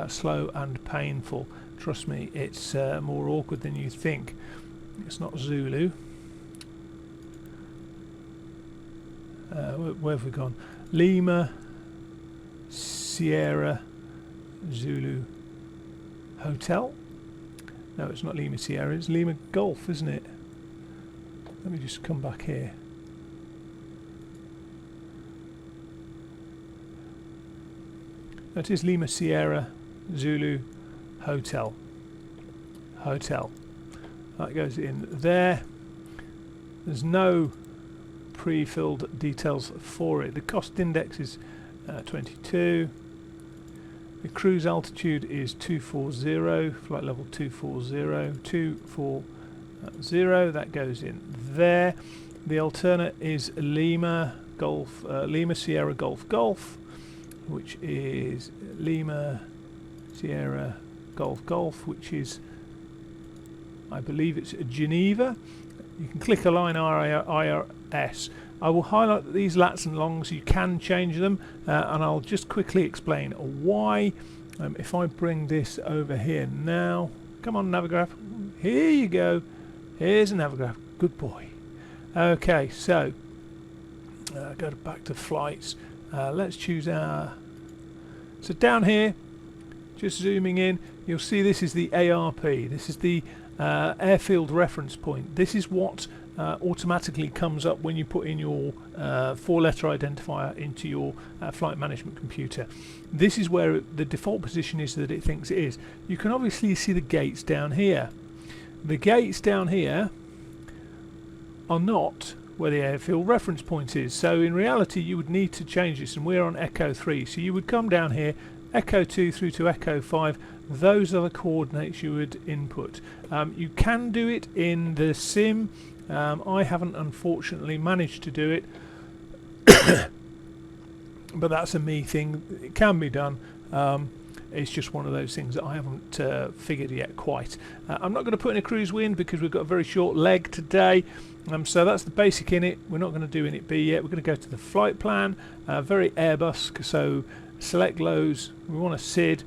slow and painful. Trust me, it's more awkward than you think. It's not Zulu. Where have we gone? Lima Sierra Zulu Hotel. No, it's not Lima Sierra, it's Lima Golf, isn't it? Let me just come back here. That is Lima Sierra Zulu Hotel. That goes in there. There's no pre-filled details for it. The cost index is 22. The cruise altitude is 240, flight level 240. That goes in there. The alternate is Lima Sierra Golf, which is Lima Sierra Golf, which is, I believe it's Geneva. You can click a line IRS. I will highlight these lats and longs. You can change them, and I'll just quickly explain why. If I bring this over here now, come on Navigraph, here you go. Here's a Navigraph, good boy. Okay, so go back to flights. Let's choose our. So down here, just zooming in, you'll see this is the ARP. This is the airfield reference point. This is what automatically comes up when you put in your 4-letter identifier into your flight management computer. This is where the default position is that it thinks it is. You can obviously see the gates down here. The gates down here are not where the airfield reference point is, so in reality you would need to change this, and we're on Echo 3, so you would come down here, Echo 2 through to Echo 5. Those are the coordinates you would input. You can do it in the sim. I haven't unfortunately managed to do it, but that's a me thing. It can be done. It's just one of those things that I haven't figured yet quite. I'm not going to put in a cruise wind because we've got a very short leg today. So that's the basic in it. We're not going to do init B yet. We're going to go to the flight plan. Very Airbus, so select lows. We want a SID.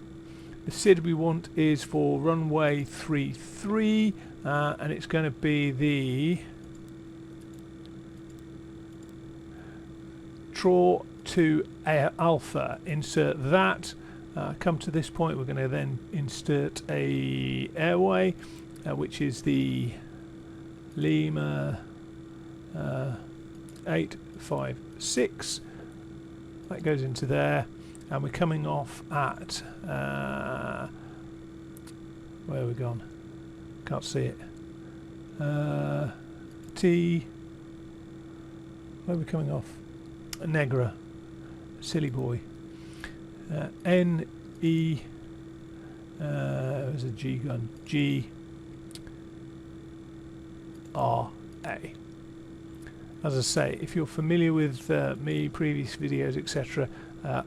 The SID we want is for runway 33, and it's going to be the TRAW to Alpha. Insert that. Come to this point, we're going to then insert a airway, which is the Lima 856. That goes into there, and we're coming off at where have we gone? Can't see it. T. Where are we coming off? Negra. Silly boy. N E. There's a G gun. G R A. As I say, if you're familiar with me, previous videos, etc.,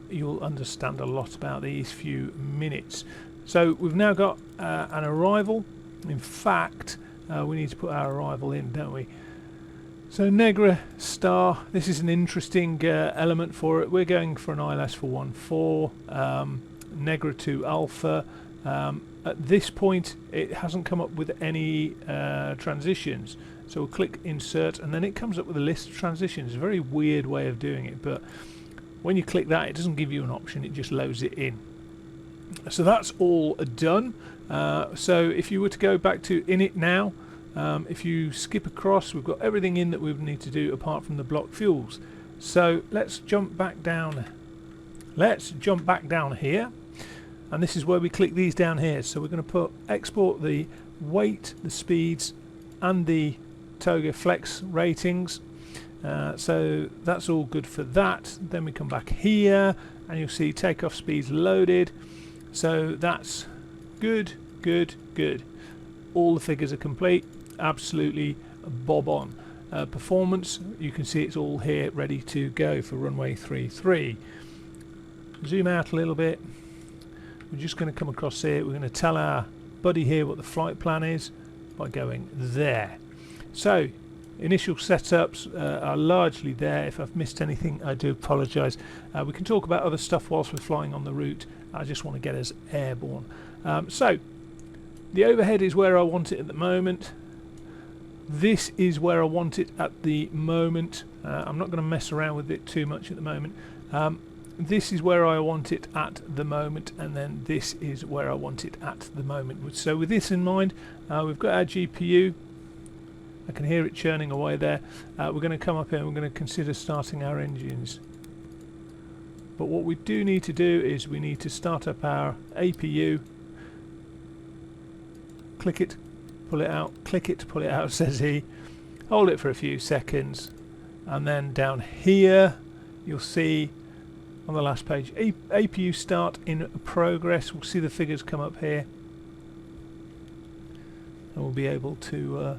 you'll understand a lot about these few minutes. So we've now got an arrival. In fact, we need to put our arrival in, don't we? So Negra Star, this is an interesting element for it. We're going for an ILS for 1.4, Negra to Alpha. At this point, it hasn't come up with any transitions. So we'll click Insert, and then it comes up with a list of transitions. A very weird way of doing it, but when you click that, it doesn't give you an option, it just loads it in. So that's all done. So if you were to go back to Init now, if you skip across, we've got everything in that we need to do apart from the block fuels. So let's jump back down. Let's jump back down here, and this is where we click these down here. So we're going to export the weight, the speeds, and the Toga Flex ratings. So that's all good for that. Then we come back here, and you'll see takeoff speeds loaded. So that's good, good, good. All the figures are complete. Absolutely bob on. Performance, you can see it's all here ready to go for runway 33. Zoom out a little bit. We're just going to come across here. We're going to tell our buddy here what the flight plan is by going there. So initial setups are largely there. If I've missed anything, I do apologise. We can talk about other stuff whilst we're flying on the route. I just want to get us airborne. So the overhead is where I want it at the moment. This is where I want it at the moment. I'm not going to mess around with it too much at the moment. This is where I want it at the moment, and then this is where I want it at the moment. So with this in mind, we've got our GPU. I can hear it churning away there. We're going to come up here and we're going to consider starting our engines. But what we do need to do is we need to start up our APU. Click it, pull it out, click it, pull it out, says he. Hold it for a few seconds, and then down here you'll see on the last page APU start in progress. We'll see the figures come up here, and we'll be able to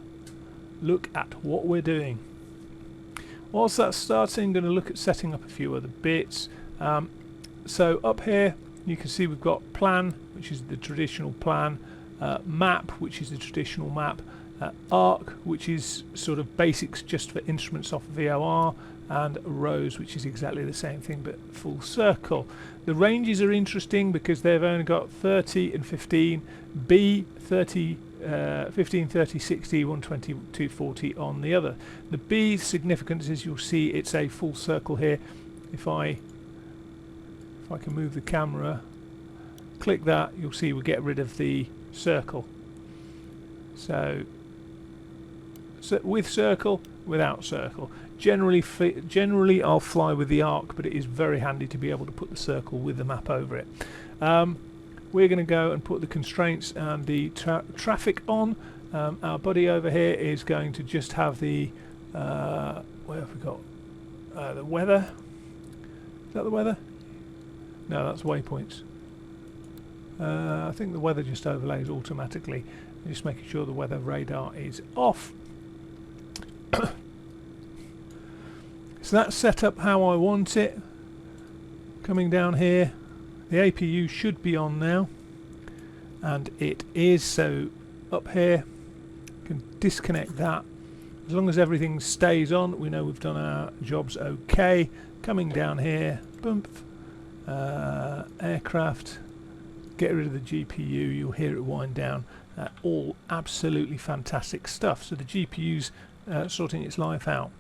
look at what we're doing. Whilst that's starting, I'm going to look at setting up a few other bits. So up here you can see we've got plan, which is the traditional plan, map, which is the traditional map, arc, which is sort of basics just for instruments off VOR, and rows, which is exactly the same thing but full circle. The ranges are interesting because they've only got 30 and 15, B 30, 15, 30, 60, 120, 240 on the other. The B significance is you'll see it's a full circle here. If I can move the camera, click that, you'll see we get rid of the circle. So with circle, without circle. Generally I'll fly with the arc, but it is very handy to be able to put the circle with the map over it. We're going to go and put the constraints and the traffic on. Our buddy over here is going to just have the where have we got the weather? Is that the weather? No, that's waypoints. I think the weather just overlays automatically. Just making sure the weather radar is off. So that's set up how I want it. Coming down here, the APU should be on now, and it is. So up here, you can disconnect that. As long as everything stays on, we know we've done our jobs okay. Coming down here, bump, aircraft, get rid of the GPU, you'll hear it wind down. All absolutely fantastic stuff. So the GPU's sorting its life out.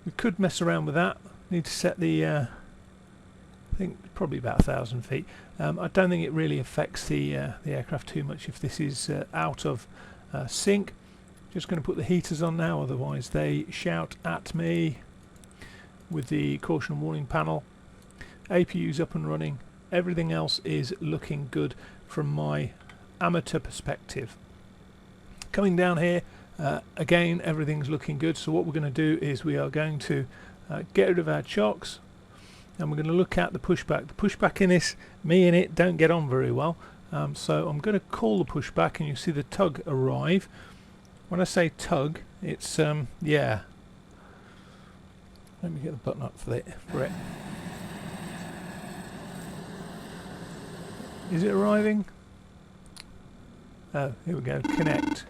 We could mess around with that. Need to set the I think probably about 1,000 feet. I don't think it really affects the aircraft too much if this is out of sync. Just going to put the heaters on now, otherwise they shout at me with the caution warning panel. APU's up and running. Everything else is looking good from my amateur perspective. Coming down here, again everything's looking good. So what we're going to do is we are going to get rid of our chocks, and we're going to look at the pushback. The pushback in this, me and it don't get on very well. So I'm going to call the pushback, and you see the tug arrive. When I say tug, it's yeah. Let me get the button up for it. Is it arriving? Oh, here we go. Connect.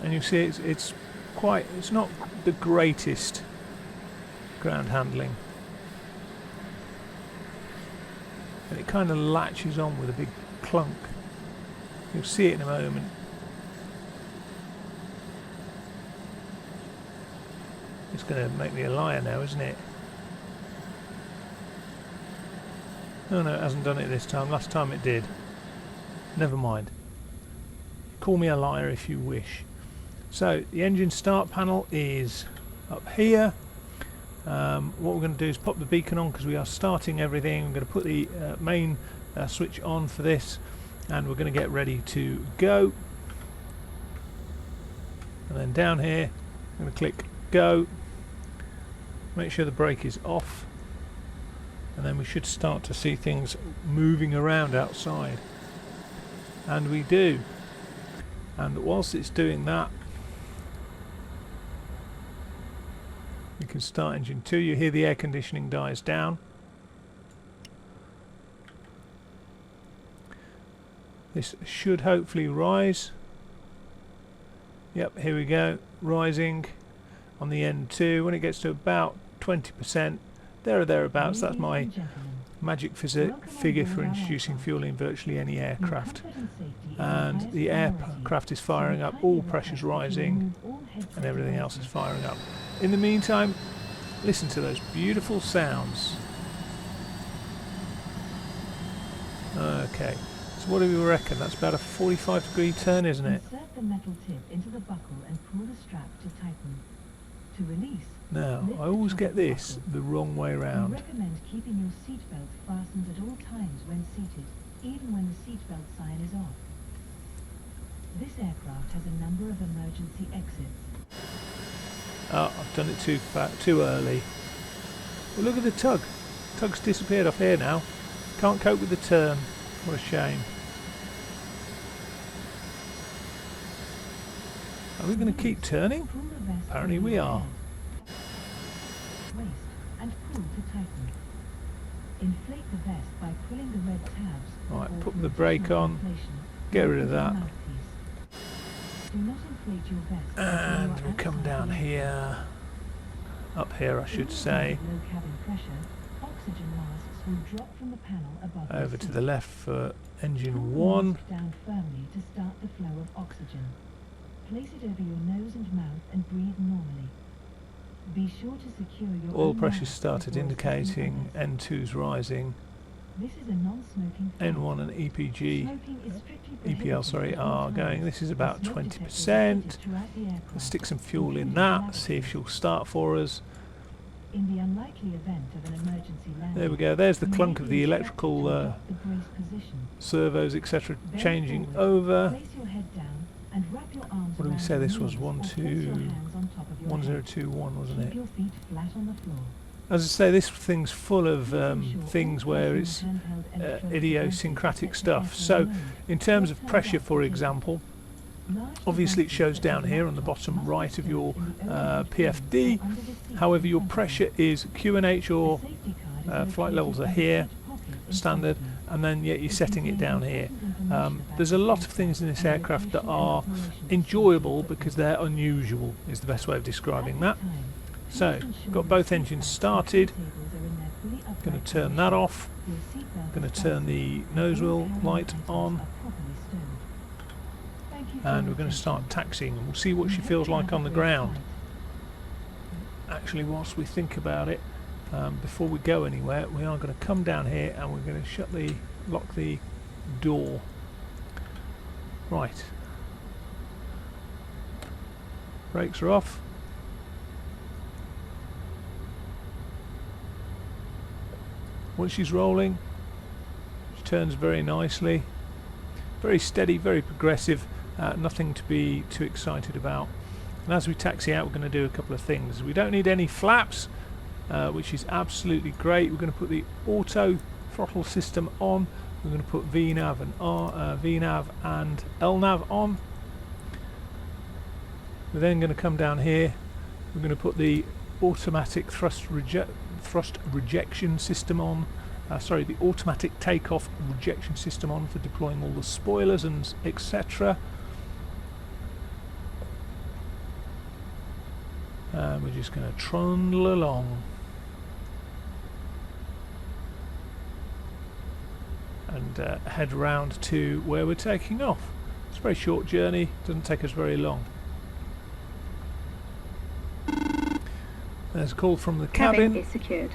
And you see it's not the greatest ground handling. And it kind of latches on with a big clunk. You'll see it in a moment. It's going to make me a liar now, isn't it? Oh no, it hasn't done it this time. Last time it did. Never mind. Call me a liar if you wish. So the engine start panel is up here. What we're going to do is pop the beacon on because we are starting everything. I'm going to put the main switch on for this, and we're going to get ready to go. And then down here I'm going to click go. Make sure the brake is off, and then we should start to see things moving around outside, and we do. And whilst it's doing that, we can start engine 2. You hear the air conditioning dies down. This should hopefully rise. Yep, here we go, rising on the N2. When it gets to about 20%, there or thereabouts, that's my magic figure for introducing fuel in virtually any aircraft. And the aircraft is firing up, all pressure's rising, and everything else is firing up. In the meantime, listen to those beautiful sounds. Okay, so what do we reckon? That's about a 45-degree turn, isn't it? Insert the metal tip into the buckle and pull the strap to tighten. To release, now, I always get this the wrong way we round. recommend keeping your seatbelt fastened at all times when seated, even when the seatbelt sign is off. This aircraft has a number of emergency exits. Oh, I've done it too early. Well, look at the tug. Tug's disappeared off here now. Can't cope with the turn. What a shame. Are we going to keep turning? Apparently we are. Waist and pull to tighten. Inflate the vest by pulling the red tabs. Right, put the brake on. Get rid of that. Do not inflate your vest. And we come down here. Up here, I should say. Low cabin pressure, oxygen masks will drop from the panel above. Over to the left for engine Pull the 1. mask down firmly to start the flow of oxygen. Place it over your nose and mouth and breathe normally. Be sure to secure your Oil own pressure mask started, before indicating others. N2's rising. This is a non-smoking flight. N1 and EPG, Smoking is strictly EPL, prohibited sorry, at all are times. going. This is about Smoke detectors are 20%. fitted throughout the aircraft, Let's stick some fuel in including that, see if lavatories. she'll start for us. In the unlikely event of an emergency landing, There we go, there's the you may clunk of be the instructed electrical to adopt the brace position. servos, etc. Bend changing forward, over. Place your head down and wrap your arms What do we around say your this was? knees or place your hands on top of your head. 1021, wasn't Keep it? your feet flat on the floor. As I say, this thing's full of Please ensure things all where personal it's handheld electronic idiosyncratic devices stuff. are kept So, in mode. in terms of Turn pressure, off for the example, Large obviously it devices shows such down as here on the laptops bottom must be right of your stored in the overhead bin PFD. or under the seat However, in your front of pressure you. is QNH or The safety card is flight located levels are in the here, front pocket in standard, front of you. and then yet you're setting it down here. There's a lot of things in this aircraft that are enjoyable because they're unusual, is the best way of describing that. So, got both engines started. Going to turn that off. going to turn the nose wheel light on, and we're going to start taxiing, and we'll see what she feels like on the ground. Actually, whilst we think about it, before we go anywhere, we are going to come down here and we're going to lock the door. Right. Brakes are off. Once she's rolling, she turns very nicely. Very steady, very progressive, nothing to be too excited about. And as we taxi out, we're going to do a couple of things. We don't need any flaps, which is absolutely great. We're going to put the auto throttle system on. We're going to put VNAV and VNAV and LNAV on. We're then going to come down here. We're going to put the automatic thrust rejection system on. The automatic takeoff rejection system on for deploying all the spoilers and etc. And we're just going to trundle along. And head round to where we're taking off. It's a very short journey, doesn't take us very long. There's a call from the cabin. Cabin is secured.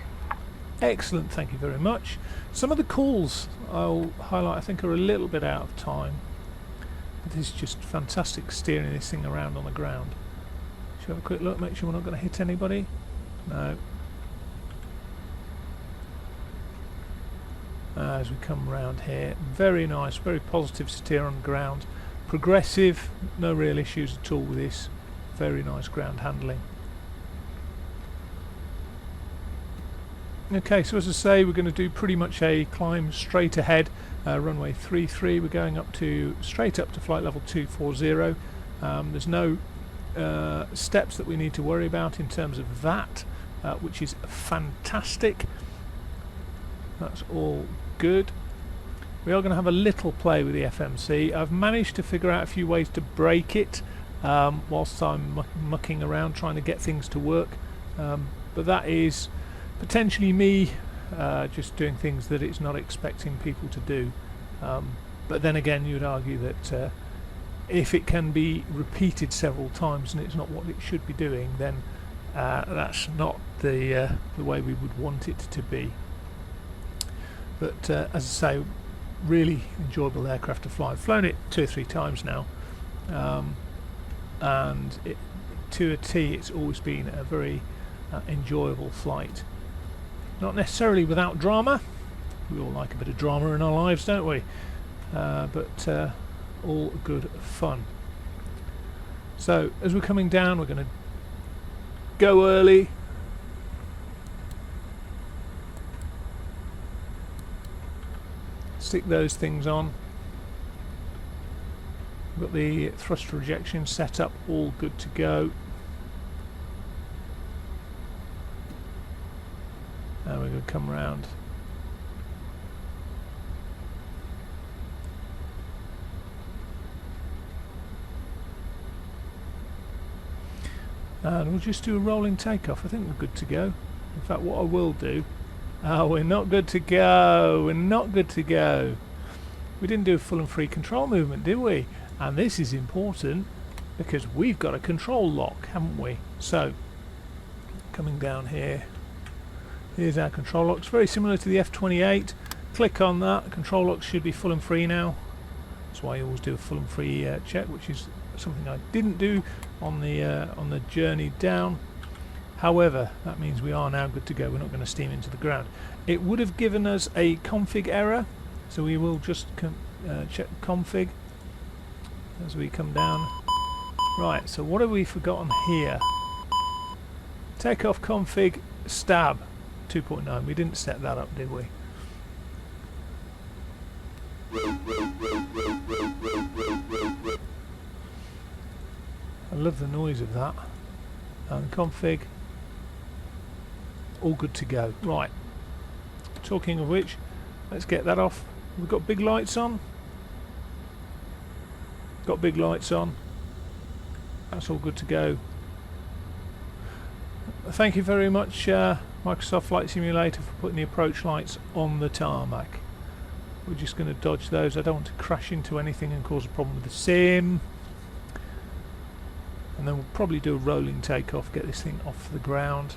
Excellent, thank you very much. Some of the calls I'll highlight I think are a little bit out of time. But this is just fantastic steering this thing around on the ground. Should we have a quick look, make sure we're not going to hit anybody? No. As we come round here, very nice, very positive steer on the ground. Progressive, no real issues at all with this. Very nice ground handling. Okay, so as I say, we're going to do pretty much a climb straight ahead. Runway 33, we're going straight up to flight level 240. There's no steps that we need to worry about in terms of that, which is fantastic. That's all good. We are going to have a little play with the FMC. I've managed to figure out a few ways to break it whilst I'm mucking around trying to get things to work, but that is potentially me just doing things that it's not expecting people to do. But then again, you'd argue that if it can be repeated several times and it's not what it should be doing, then that's not the way we would want it to be. But as I say, really enjoyable aircraft to fly. I've flown it 2 or 3 times now, and to a T it's always been a very enjoyable flight. Not necessarily without drama. We all like a bit of drama in our lives, don't we? But all good fun. So as we're coming down, we're going to go early. Stick those things on. We've got the thrust rejection set up, all good to go. And we're going to come round. And we'll just do a rolling takeoff. I think we're good to go. In fact, what I will do... Oh, we're not good to go. We're not good to go. We didn't do a full and free control movement, did we? And this is important because we've got a control lock, haven't we? So, coming down here. Here's our control lock. It's very similar to the F28. Click on that. Control lock should be full and free now. That's why you always do a full and free check, which is something I didn't do on the journey down. However, that means we are now good to go. We're not going to steam into the ground. It would have given us a config error, so we will just check config as we come down. Right, so what have we forgotten here? Takeoff config stab 2.9. We didn't set that up, did we? I love the noise of that. And config, all good to go. Right, talking of which, let's get that off. We've got big lights on. Got big lights on. That's all good to go. Thank you very much Microsoft Flight Simulator for putting the approach lights on the tarmac. we're just going to dodge those. I don't want to crash into anything and cause a problem with the sim. And then we'll probably do a rolling takeoff, get this thing off the ground.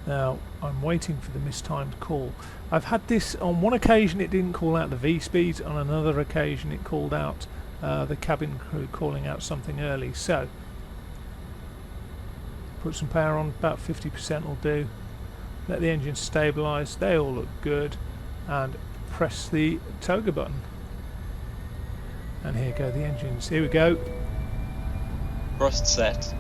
Now I'm waiting for the mistimed call. I've had this on one occasion, it didn't call out the V-speeds, on another occasion it called out the cabin crew calling out something early. So put some power on, about 50% will do. Let the engine stabilise, they all look good, and press the toga button. And here go the engines, here we go. Thrust set.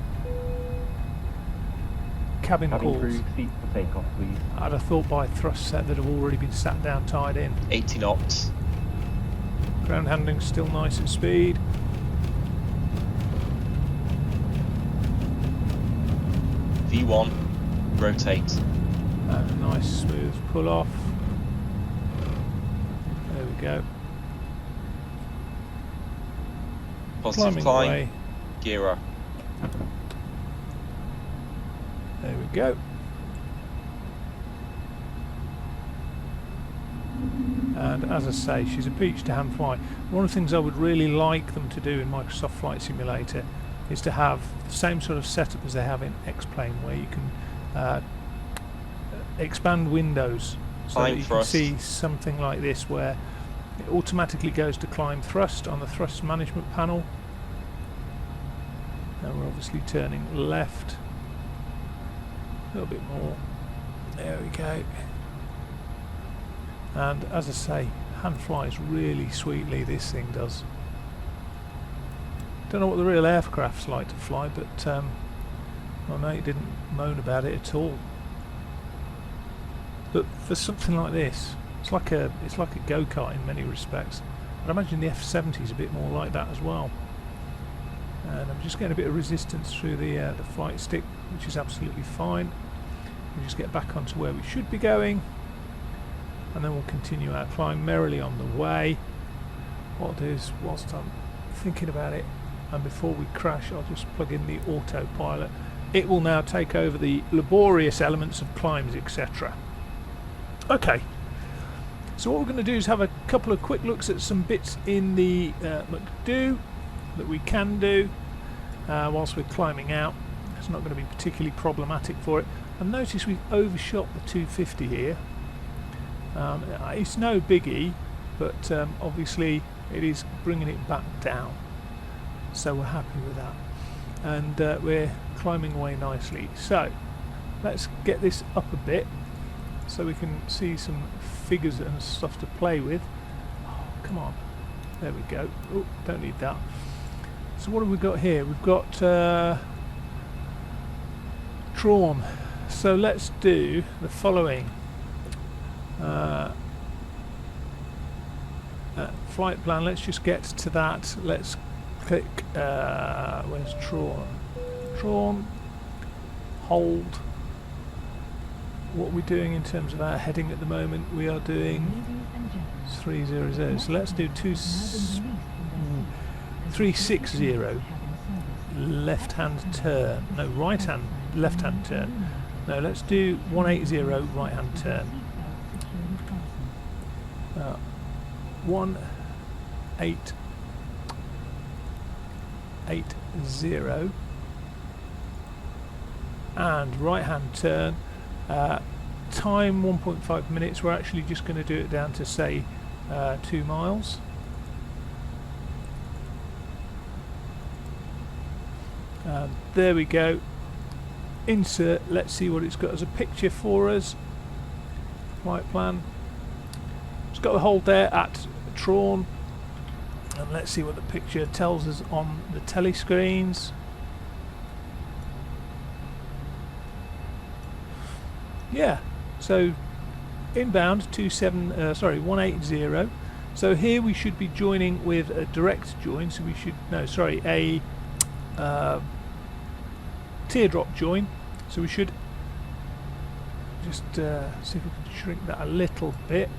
Cabin calls. Crew, seat for takeoff, please. I'd have thought by thrust set that have already been sat down, tied in. 80 knots. Ground handling's still nice at speed. V1. Rotate. And a nice smooth pull off. There we go. Positive Climbing climb. away. Gear up. There we go. And as I say, she's a peach to hand fly. One of the things I would really like them to do in Microsoft Flight Simulator is to have the same sort of setup as they have in X-Plane, where you can expand windows so that you can see something like this, where it automatically goes to climb thrust on the thrust management panel. And we're obviously turning left. A little bit more. There we go. And as I say, hand flies really sweetly, this thing does. Don't know what the real aircraft's like to fly, but my mate didn't moan about it at all. But for something like this, it's like a go-kart in many respects. I'd imagine the F70 is a bit more like that as well. And I'm just getting a bit of resistance through the flight stick, which is absolutely fine. We'll just get back onto where we should be going, and then we'll continue our climb merrily on the way. What I'll do is, whilst I'm thinking about it, and before we crash, I'll just plug in the autopilot. It will now take over the laborious elements of climbs, etc. Okay, so what we're going to do is have a couple of quick looks at some bits in the MTQ that we can do whilst we're climbing out. It's not going to be particularly problematic for it. And notice we've overshot the 250 here. It's no biggie, but obviously it is bringing it back down, so we're happy with that, and we're climbing away nicely. So let's get this up a bit so we can see some figures and stuff to play with. Oh, come on, there we go. Oh, don't need that. So what have we got here? We've got drawn. So let's do the following. Flight plan, let's just get to that. Let's click, where's drawn? Drawn, hold. What are we doing in terms of our heading at the moment? We are doing 300. So let's do 360. Left hand turn. No, right hand, left hand turn. No, let's do 180 right hand turn. 180 and right hand turn. Time 1.5 minutes. We're actually just going to do it down to say 2 miles. There we go. Insert. Let's see what it's got as a picture for us. Flight plan. It's got the hold there at Trawn, and let's see what the picture tells us on the telescreens. Yeah, so inbound 180. So here we should be joining with a direct join. So we should a teardrop join. So we should just see if we can shrink that a little bit,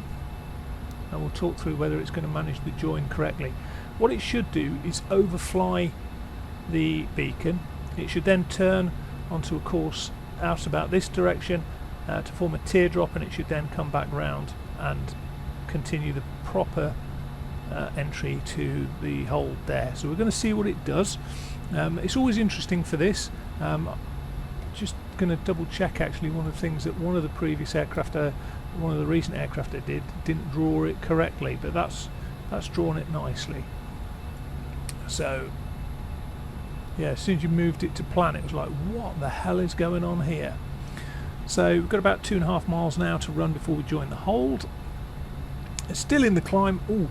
and we'll talk through whether it's going to manage the join correctly. What it should do is overfly the beacon. It should then turn onto a course out about this direction, to form a teardrop, and it should then come back round and continue the proper entry to the hold there. So we're going to see what it does. It's always interesting for this. Just going to double check actually one of the things that one of the previous aircraft, one of the recent aircraft I didn't draw it correctly, but that's drawn it nicely. So yeah, as soon as you moved it to plan, it was like, what the hell is going on here? So we've got about 2.5 miles now to run before we join the hold. It's still in the climb. Ooh,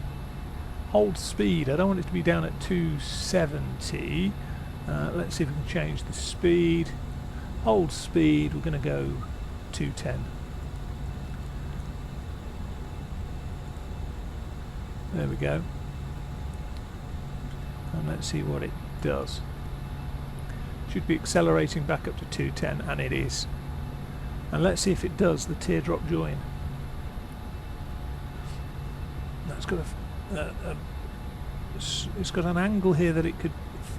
hold speed, I don't want it to be down at 270. Let's see if we can change the speed. Hold speed, we're going to go 210. There we go. And let's see what it does. Should be accelerating back up to 210, and it is. And let's see if it does the teardrop join. That's got it's got an angle here that it could,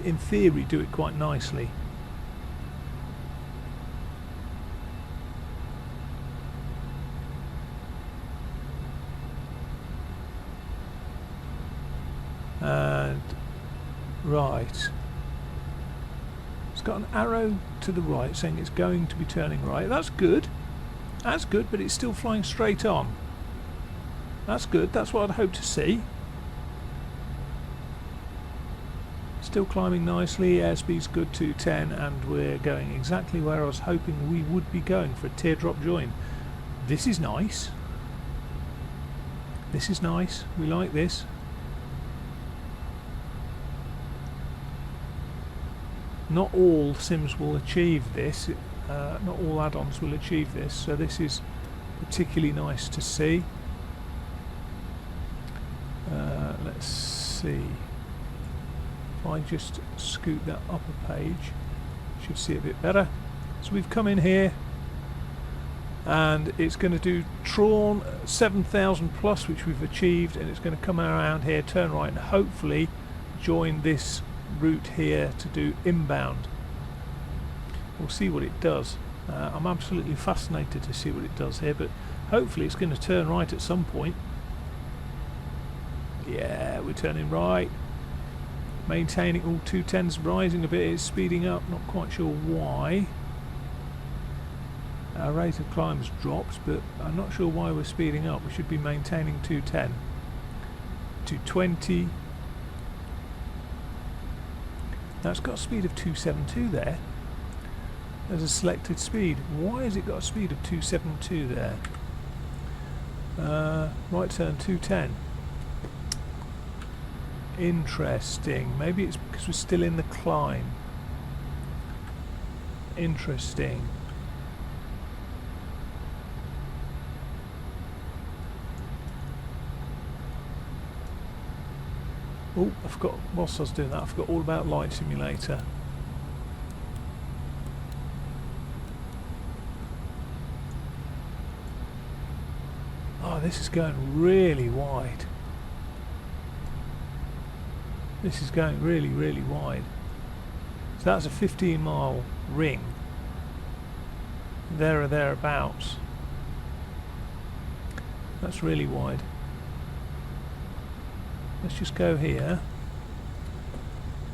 in theory, do it quite nicely. And right, it's got an arrow to the right saying it's going to be turning right. That's good. That's good, but it's still flying straight on. That's good. That's what I'd hope to see. Still climbing nicely. Airspeed's good, 210, and we're going exactly where I was hoping we would be going for a teardrop join. This is nice. This is nice. We like this. Not all sims will achieve this. Not all add-ons will achieve this. So this is particularly nice to see. Let's see. If I just scoot that upper page, should see a bit better. So we've come in here, and it's going to do Tron 7000 plus, which we've achieved, and it's going to come around here, turn right, and hopefully join this route here to do inbound. We'll see what it does. I'm absolutely fascinated to see what it does here, but hopefully it's going to turn right at some point. Yeah, we're turning right. Maintaining all 210's rising a bit, it's speeding up, not quite sure why. Our rate of climb has dropped, but I'm not sure why we're speeding up. We should be maintaining 210. 220. Now it's got a speed of 272 there. There's a selected speed. Why has it got a speed of 272 there? Right turn 210. Interesting. Maybe it's because we're still in the climb. Interesting. Oh, I forgot, whilst I was doing that, I forgot all about Light Simulator. Oh, this is going really wide. This is going really, really wide. So that's a 15-mile ring. There or thereabouts. That's really wide. Let's just go here.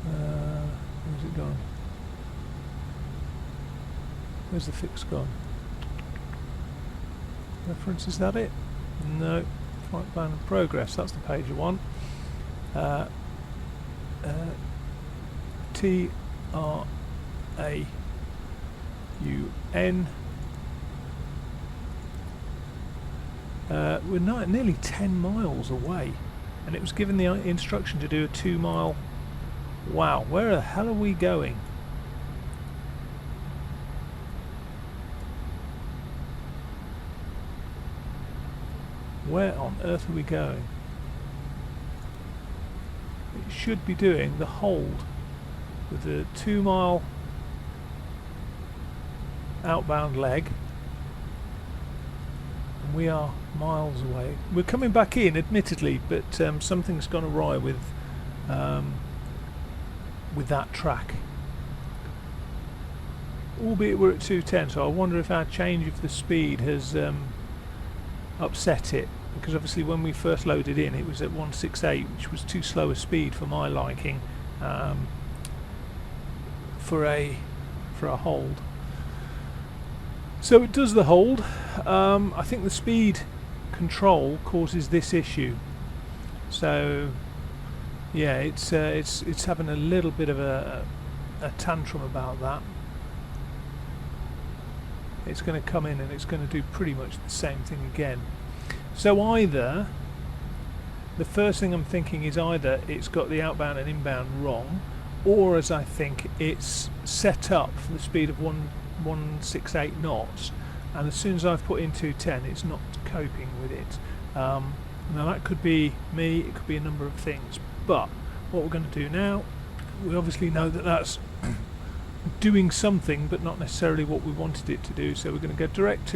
Where's it gone? Where's the fix gone? Reference, is that it? No. Flight plan and progress, that's the page you want. TRAUN. We're nearly 10 miles away, and it was given the instruction to do a 2-mile. Wow, where the hell are we going? Where on earth are we going? It should be doing the hold with a 2-mile outbound leg, and we are miles away. We're coming back in, admittedly, but something's gone awry with that track. albeit we're at 210, so I wonder if our change of the speed has upset it, because obviously when we first loaded in it was at 168, which was too slow a speed for my liking, for a hold. So it does the hold. I think the speed control causes this issue. So yeah, it's having a little bit of a tantrum about that. It's going to come in and it's going to do pretty much the same thing again. So either, the first thing I'm thinking is either it's got the outbound and inbound wrong, or as I think it's set up for the speed of 168 knots, and as soon as I've put in 210 it's not coping with it. Now that could be me, it could be a number of things, but what we're going to do now, we obviously know that that's doing something but not necessarily what we wanted it to do, so we're going to go direct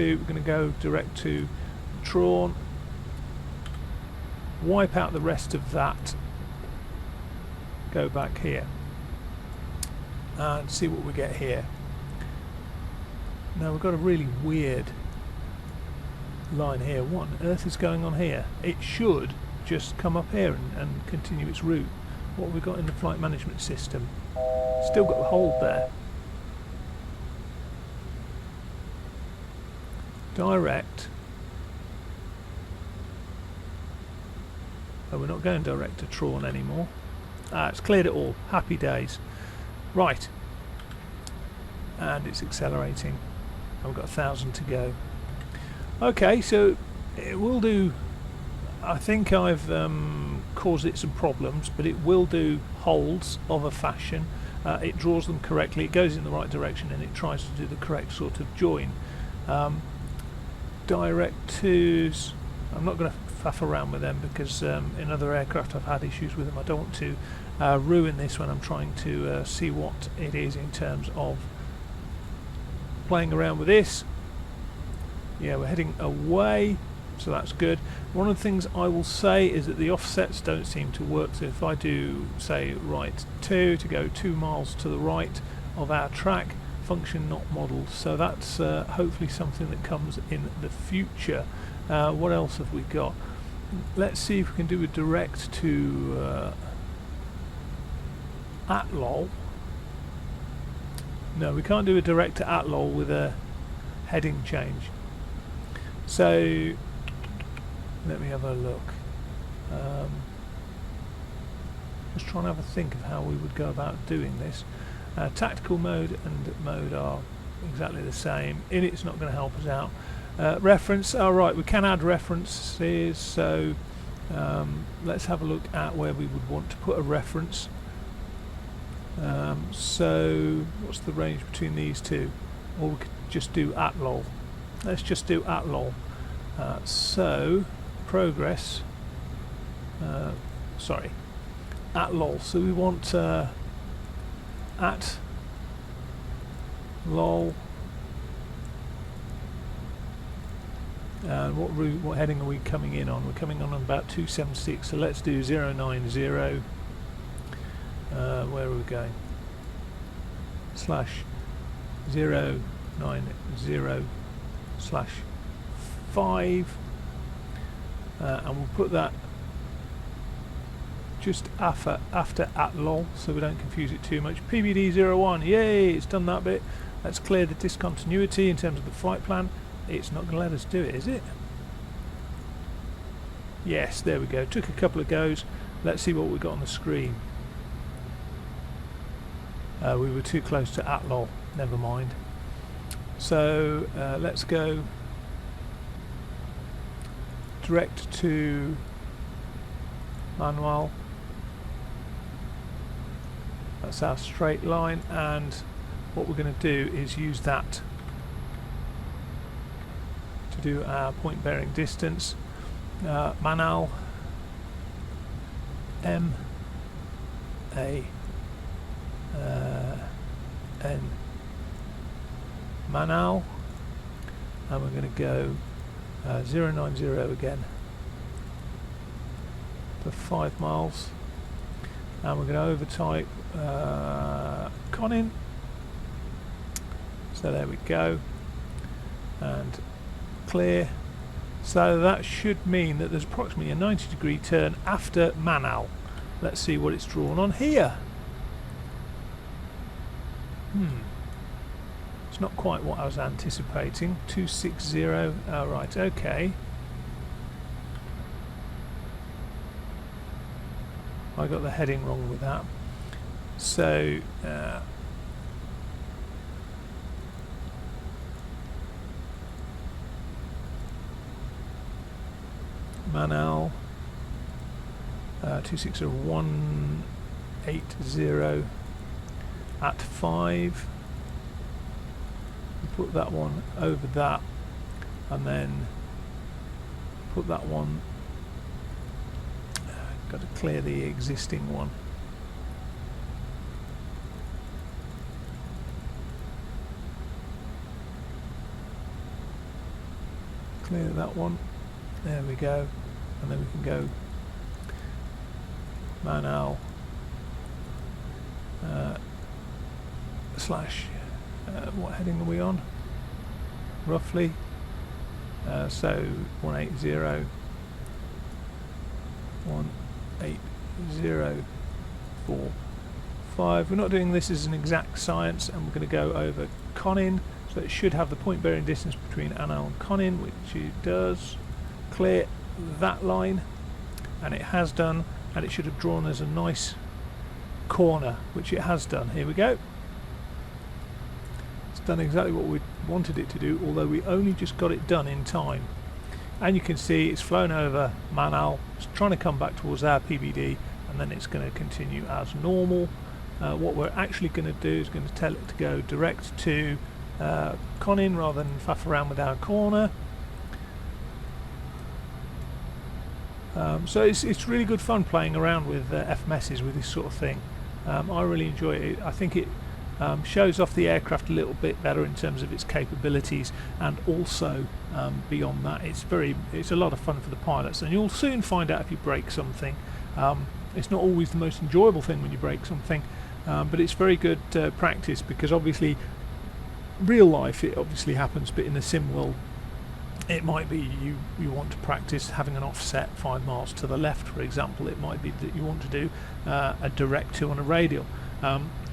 to Tron, wipe out the rest of that, go back here and see what we get here. Now we've got a really weird line here. What on earth is going on here? It should just come up here and continue its route. What have we got in the flight management system? Still got the hold there. Direct. Oh, we're not going direct to Tron anymore. It's cleared it all. Happy days. Right. And it's accelerating. I've got 1,000 to go. Okay, so it will do. I think I've caused it some problems, but it will do holds of a fashion. It draws them correctly, it goes in the right direction, and it tries to do the correct sort of join. Direct twos, I'm not going to faff around with them because in other aircraft I've had issues with them. I don't want to ruin this when I'm trying to see what it is in terms of playing around with this. Yeah, we're heading away, so that's good. One of the things I will say is that the offsets don't seem to work, so if I do say right 2 to go 2 miles to the right of our track, function not modelled, so that's hopefully something that comes in the future. What else have we got? Let's see if we can do a direct to Atlol. No, we can't do a direct to Atlol with a heading change. So let me have a look. Just trying to have a think of how we would go about doing this. Tactical mode and mode are exactly the same. In it's not going to help us out. Reference, alright, we can add references, so let's have a look at where we would want to put a reference. So what's the range between these two? Or we could just do Atlol. Let's just do Atlol. So progress, sorry, Atlol. So we want at lol. And what route, what heading are we coming in on? We're coming on about 276, so let's do 090. Where are we going? /090/5, and we'll put that just after Atlol, so we don't confuse it too much. PBD01, yay, it's done that bit. Let's clear the discontinuity in terms of the flight plan. It's not going to let us do it, is it? Yes, there we go. Took a couple of goes. Let's see what we got on the screen. We were too close to Atlol. Never mind. So let's go direct to manual. That's our straight line, and what we're going to do is use that to do our point bearing distance. Manal M A N Manal, and we're going to go 090 again for 5 miles, and we're going to overtype Conin. So there we go, and clear. So that should mean that there's approximately a 90-degree turn after Manal. Let's see what it's drawn on here. It's not quite what I was anticipating. 260. Oh, right, okay. I got the heading wrong with that. So Manal 260180 at 5. Put that one over that, and then put that one. Got to clear the existing one. Clear that one. There we go, and then we can go Manal slash. What heading are we on? Roughly. So 180. 18045. We're not doing this as an exact science, and we're going to go over Conin, so it should have the point bearing distance between Anal and Conin, which it does. Clear that line, and it has done, and it should have drawn as a nice corner, which it has done. Here we go. It's done exactly what we wanted it to do, although we only just got it done in time. And you can see it's flown over Manal, it's trying to come back towards our PBD, and then it's going to continue as normal. What we're actually going to do is going to tell it to go direct to Conin rather than faff around with our corner. So it's really good fun playing around with FMSs with this sort of thing. I really enjoy it. I think it shows off the aircraft a little bit better in terms of its capabilities, and also beyond that, it's a lot of fun for the pilots. And you'll soon find out if you break something. It's not always the most enjoyable thing when you break something, but it's very good practice, because obviously real life it obviously happens, but in the sim world it might be you want to practice having an offset 5 miles to the left, for example. It might be that you want to do a direct 2 on a radial,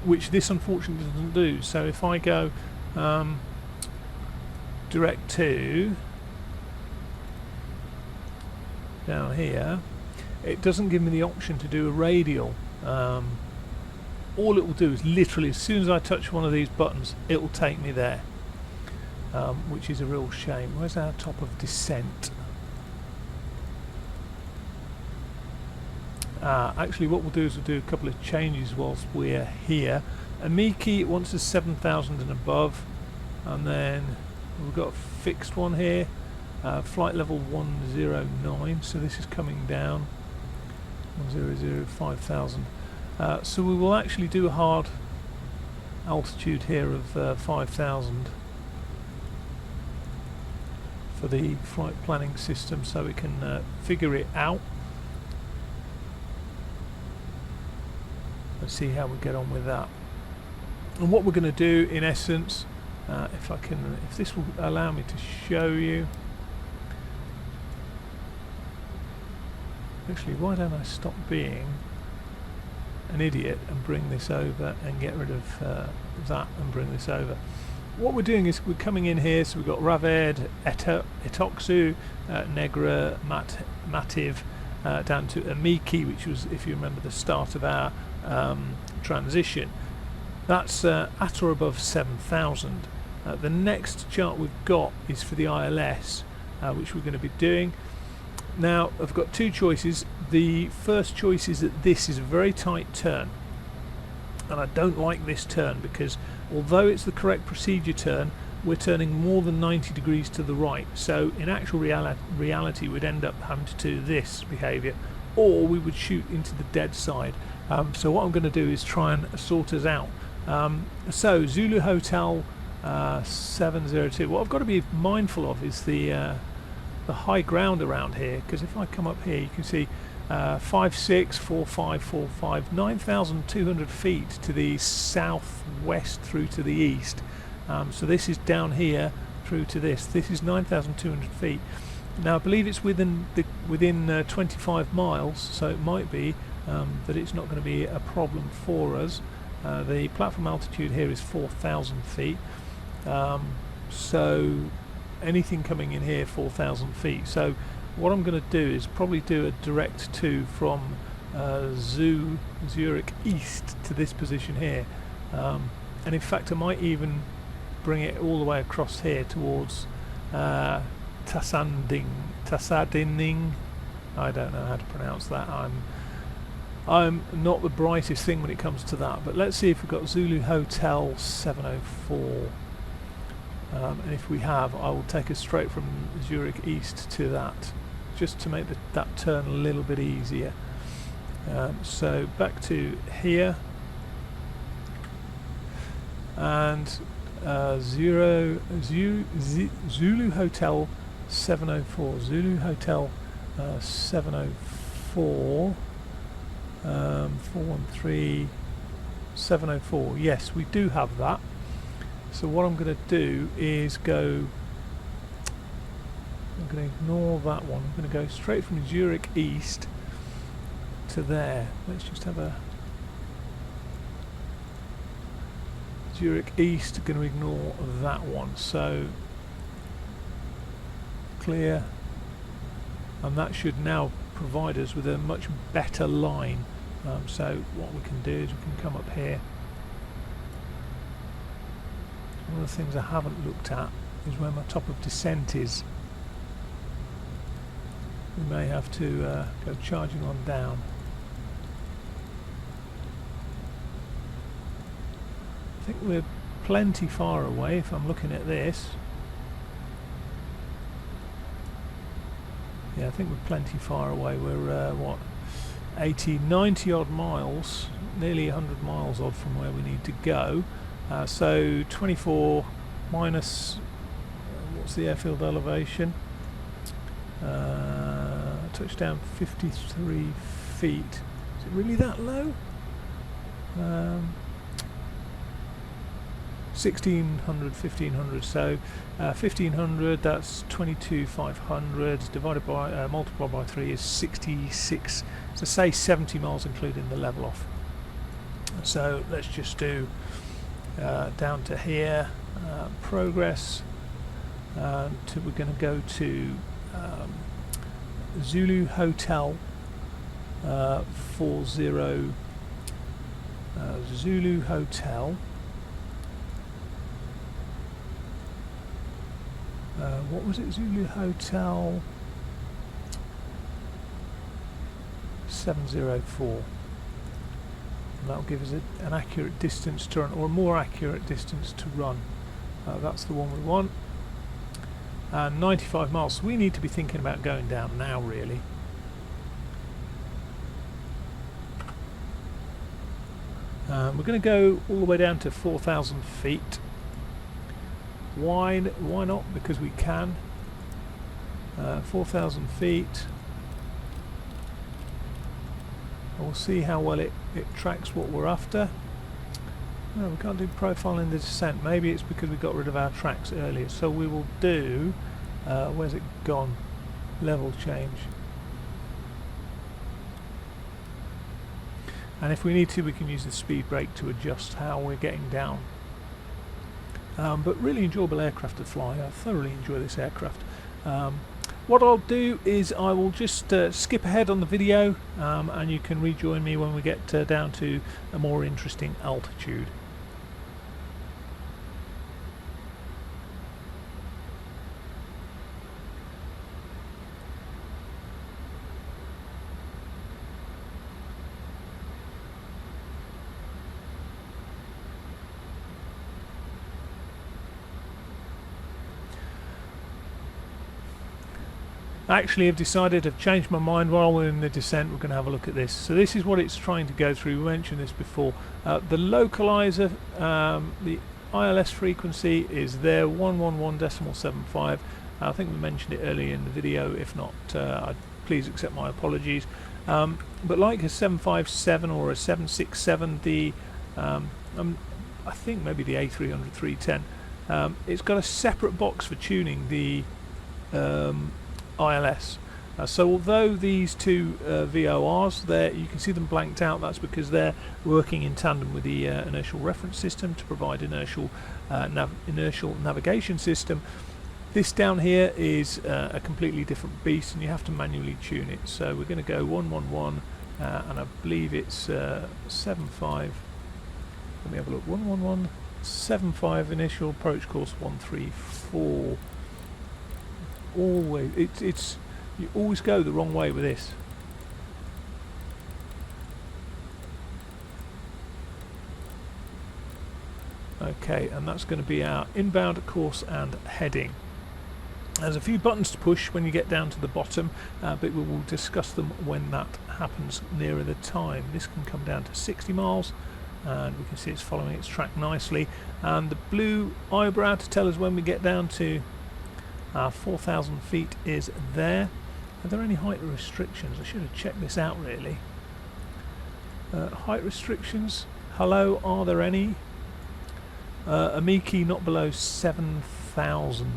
which this unfortunately doesn't do. So if I go direct 2 down here, it doesn't give me the option to do a radial. All it will do is literally, as soon as I touch one of these buttons, it will take me there, which is a real shame. Where's our top of descent? Actually, what we'll do is we'll do a couple of changes whilst we're here. Amiki wants a 7,000 and above, and then we've got a fixed one here, flight level 109, so this is coming down 100 5,000. So we will actually do a hard altitude here of 5,000 for the flight planning system, so we can figure it out. Let's see how we get on with that. And what we're going to do, in essence, if this will allow me to show you. Actually, why don't I stop being an idiot and bring this over and get rid of that and bring this over. What we're doing is we're coming in here, so we've got Raved, Etoxu, Negra, Mativ, down to Amiki, which was, if you remember, the start of our transition. That's at or above 7,000. The next chart we've got is for the ILS, which we're going to be doing. Now, I've got two choices. The first choice is that this is a very tight turn, and I don't like this turn, because although it's the correct procedure turn, we're turning more than 90 degrees to the right. So in actual reality we'd end up having to do this behaviour, or we would shoot into the dead side. So what I'm going to do is try and sort us out. So Zulu Hotel 702, what I've got to be mindful of is the high ground around here, because if I come up here you can see 564545, 9,200 feet to the southwest through to the east. So this is down here through to this. This is 9,200 feet. Now I believe it's within 25 miles, so it might be that it's not going to be a problem for us. The platform altitude here is 4,000 feet, so anything coming in here 4,000 feet. So what I'm going to do is probably do a direct to from Zurich east to this position here, and in fact I might even bring it all the way across here towards Tassading. I don't know how to pronounce that. I'm not the brightest thing when it comes to that, but let's see if we've got Zulu Hotel 704, and if we have, I will take us straight from Zurich east to that, just to make that turn a little bit easier. So back to here, and Zulu Hotel 704, Zulu Hotel 704, 413 704. Yes, we do have that. So what I'm going to do is I'm going to ignore that one. I'm going to go straight from Zurich east to there. Let's just have a Zurich east. Going to ignore that one. So clear, and that should now provide us with a much better line. So what we can do is we can come up here. One of the things I haven't looked at is where my top of descent is. We may have to go charging on down. I think we're plenty far away if I'm looking at this. Yeah, I think we're plenty far away. We're what, 80, 90 odd miles, nearly 100 miles odd from where we need to go. So 24 minus, what's the airfield elevation? Touchdown 53 feet. Is it really that low? 1600, 1500, so 1500, that's 22,500 divided by multiplied by 3 is 66, so say 70 miles including the level off. So let's just do down to here, progress, we're going to go to Zulu Hotel 40, Zulu Hotel. What was it? Zulu Hotel 704. And that'll give us an accurate distance to run, or a more accurate distance to run. That's the one we want. 95 miles. So we need to be thinking about going down now, really. We're going to go all the way down to 4,000 feet. Why not? Because we can. 4,000 feet. And we'll see how well it tracks what we're after. No, we can't do profiling the descent. Maybe it's because we got rid of our tracks earlier. So we will do, where's it gone? Level change. And if we need to, we can use the speed brake to adjust how we're getting down. But really enjoyable aircraft to fly. I thoroughly enjoy this aircraft. What I'll do is I will just skip ahead on the video, and you can rejoin me when we get down to a more interesting altitude. Actually, I've decided, I've changed my mind. While we're in the descent, we're going to have a look at this. So this is what it's trying to go through. We mentioned this before. The localizer, the ILS frequency is there, 111.75. I think we mentioned it earlier in the video. If not, please accept my apologies. But like a 757 or a 767, the I think maybe the A300 310, It's got a separate box for tuning the ILS. So although these two VORs there, you can see them blanked out, that's because they're working in tandem with the inertial reference system to provide inertial navigation system. This down here is a completely different beast, and you have to manually tune it. So we're going to go 111, and I believe it's 75. Let me have a look. 111, 75 initial approach course 134. Always, it's you always go the wrong way with this. Okay, and that's going to be our inbound course and heading. There's a few buttons to push when you get down to the bottom, but we will discuss them when that happens nearer the time. This can come down to 60 miles, and we can see it's following its track nicely. And the blue eyebrow to tell us when we get down to 4,000 feet is there. Are there any height restrictions? I should have checked this out really. Height restrictions, hello, are there any? Amiki not below 7,000.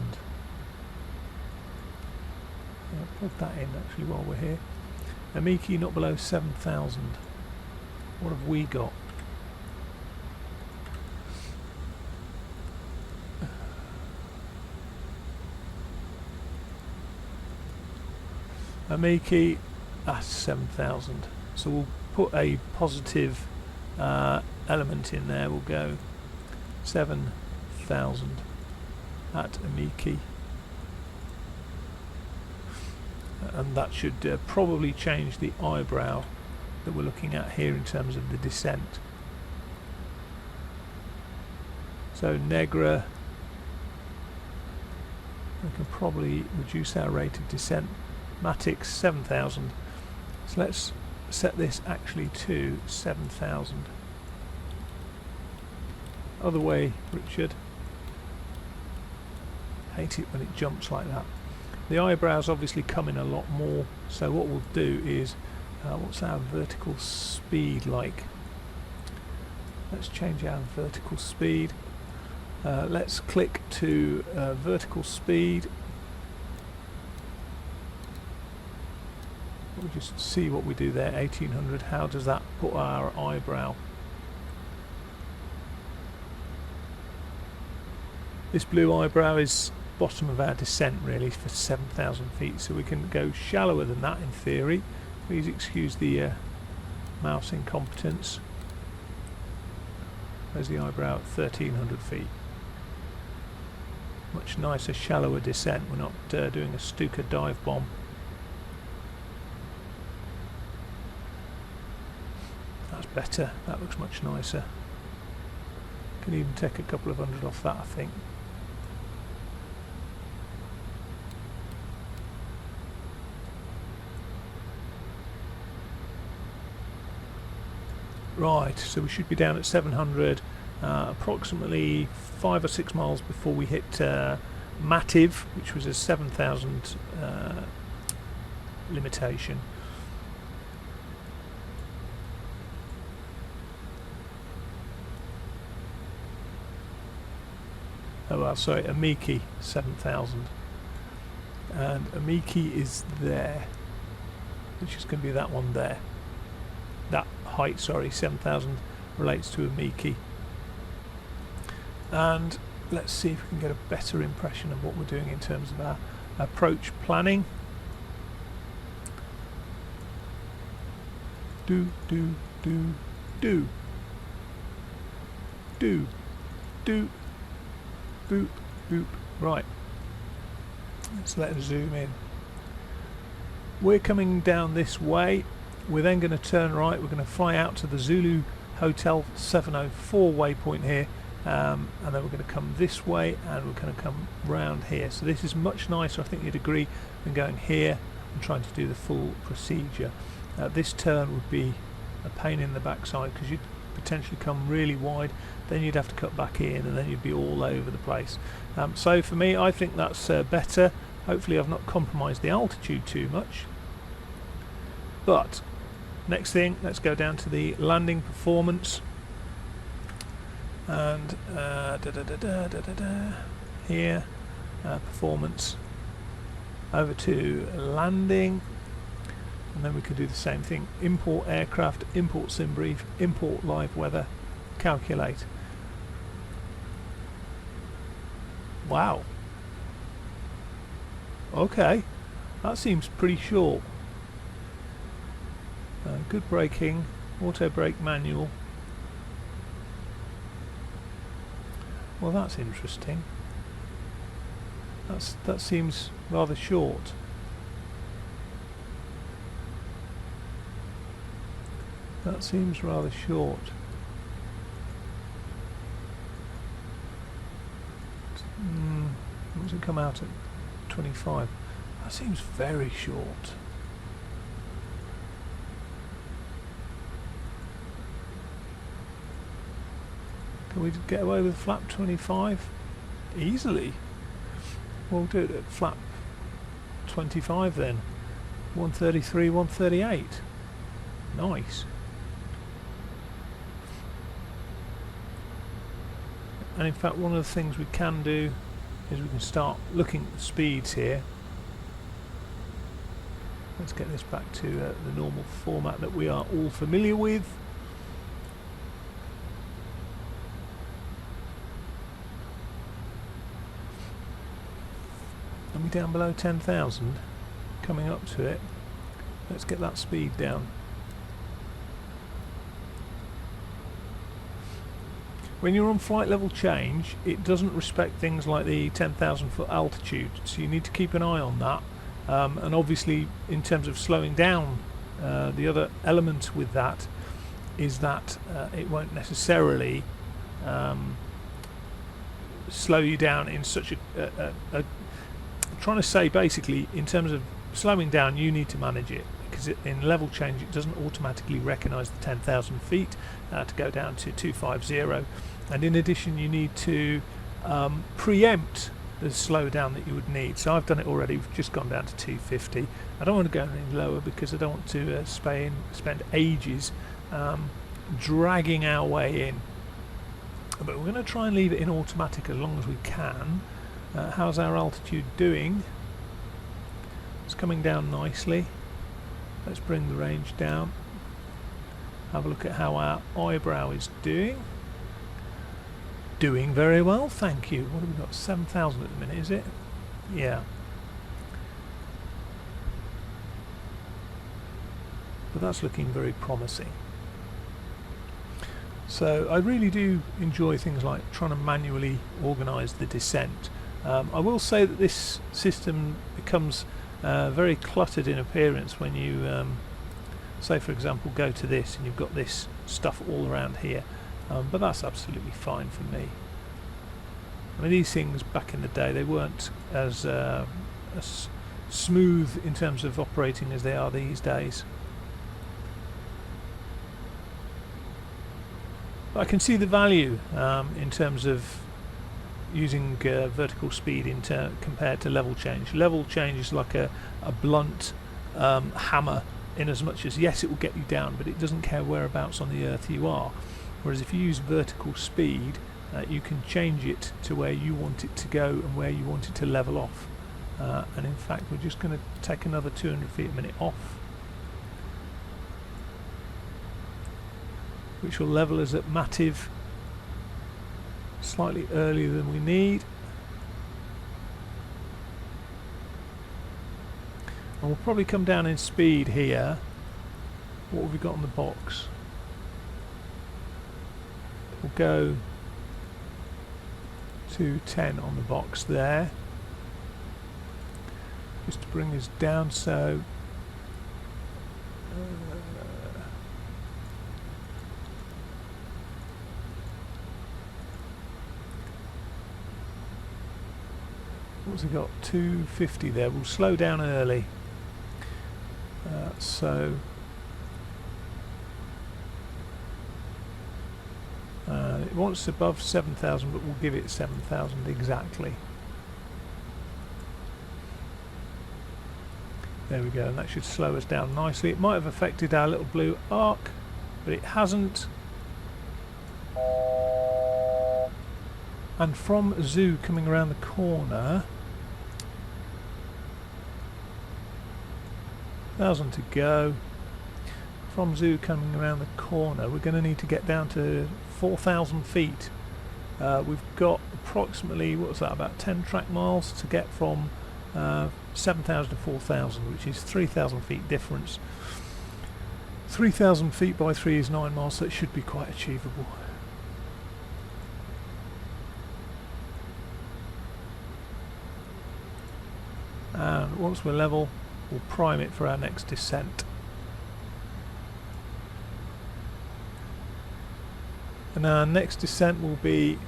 I'll plug that in actually while we're here. Amiki not below 7,000. What have we got? Amiki, that's 7,000. So we'll put a positive element in there. We'll go 7,000 at Amiki. And that should probably change the eyebrow that we're looking at here in terms of the descent. So Negra, we can probably reduce our rate of descent. Matix 7,000. So let's set this actually to 7,000. Other way, Richard. Hate it when it jumps like that. The eyebrows obviously come in a lot more, so what we'll do is, what's our vertical speed like? Let's change our vertical speed. Let's click to vertical speed. We'll just see what we do there, 1800. How does that put our eyebrow? This blue eyebrow is bottom of our descent really for 7,000 feet, so we can go shallower than that in theory. Please excuse the mouse incompetence. There's the eyebrow at 1,300 feet. Much nicer, shallower descent. We're not doing a Stuka dive bomb. That's better, that looks much nicer. Can even take a couple of hundred off that, I think. Right, so we should be down at 700, approximately 5 or 6 miles before we hit Mativ, which was a 7,000 limitation. Oh well, sorry, Amiki 7,000, and Amiki is there, which is going to be that one there. That height, sorry, 7,000 relates to Amiki. And let's see if we can get a better impression of what we're doing in terms of our approach planning. Do, do, do, do. Do, do. Boop, boop. Right. Let's let us zoom in. We're coming down this way. We're then going to turn right. We're going to fly out to the Zulu Hotel 704 waypoint here, and then we're going to come this way, and we're going to come round here. So this is much nicer, I think you'd agree, than going here and trying to do the full procedure. This turn would be a pain in the backside because you'd potentially come really wide, then you'd have to cut back in, and then you'd be all over the place. So for me, I think that's better. Hopefully I've not compromised the altitude too much. But next thing, let's go down to the landing performance. and here, performance, over to landing, and then we can do the same thing: import aircraft, import sim brief, import live weather, calculate. Wow. Okay, that seems pretty short. Good braking, auto brake manual. Well, that's interesting. That seems rather short. That seems rather short. What does it come out at? 25. That seems very short. Can we get away with flap 25? Easily. We'll do it at flap 25 then. 133, 138. Nice. And in fact, one of the things we can do is we can start looking at the speeds here. Let's get this back to the normal format that we are all familiar with. Are we down below 10,000? Coming up to it. Let's get that speed down. When you're on flight level change, it doesn't respect things like the 10,000 foot altitude, so you need to keep an eye on that. And obviously, in terms of slowing down, the other element with that is that it won't necessarily slow you down in such a I'm trying to say, basically, in terms of slowing down, you need to manage it, because in level change it doesn't automatically recognise the 10,000 feet to go down to 250, and in addition you need to preempt the slowdown that you would need. So I've done it already. We've just gone down to 250. I don't want to go any lower because I don't want to spend ages dragging our way in, but we're going to try and leave it in automatic as long as we can. How's our altitude doing? It's coming down nicely. Let's bring the range down. Have a look at how our eyebrow is doing. Doing very well, thank you. What have we got? 7,000 at the minute, is it? Yeah. But that's looking very promising. So I really do enjoy things like trying to manually organise the descent. I will say that this system becomes very cluttered in appearance when you say, for example, go to this and you've got this stuff all around here, but that's absolutely fine for me. I mean, these things back in the day, they weren't as smooth in terms of operating as they are these days. But I can see the value in terms of using vertical speed compared to level change. Level change is like a blunt hammer, in as much as, yes, it will get you down, but it doesn't care whereabouts on the earth you are. Whereas if you use vertical speed, you can change it to where you want it to go and where you want it to level off. And in fact, we're just going to take another 200 feet a minute off, which will level us at Mativ slightly earlier than we need. And we'll probably come down in speed here. What have we got on the box? We'll go to 10 on the box there, just to bring us down. So what's it got? 250 there. We'll slow down early. So it wants above 7,000, but we'll give it 7,000 exactly. There we go, and that should slow us down nicely. It might have affected our little blue arc, but it hasn't. And from Zoo coming around the corner, 1,000 to go. From Zoo coming around the corner, we're going to need to get down to 4,000 feet. We've got approximately, what was that, about 10 track miles to get from 7,000 to 4,000, which is 3,000 feet difference. 3,000 feet by 3 is 9 miles, so it should be quite achievable. And once we're level, we'll prime it for our next descent. And our next descent will be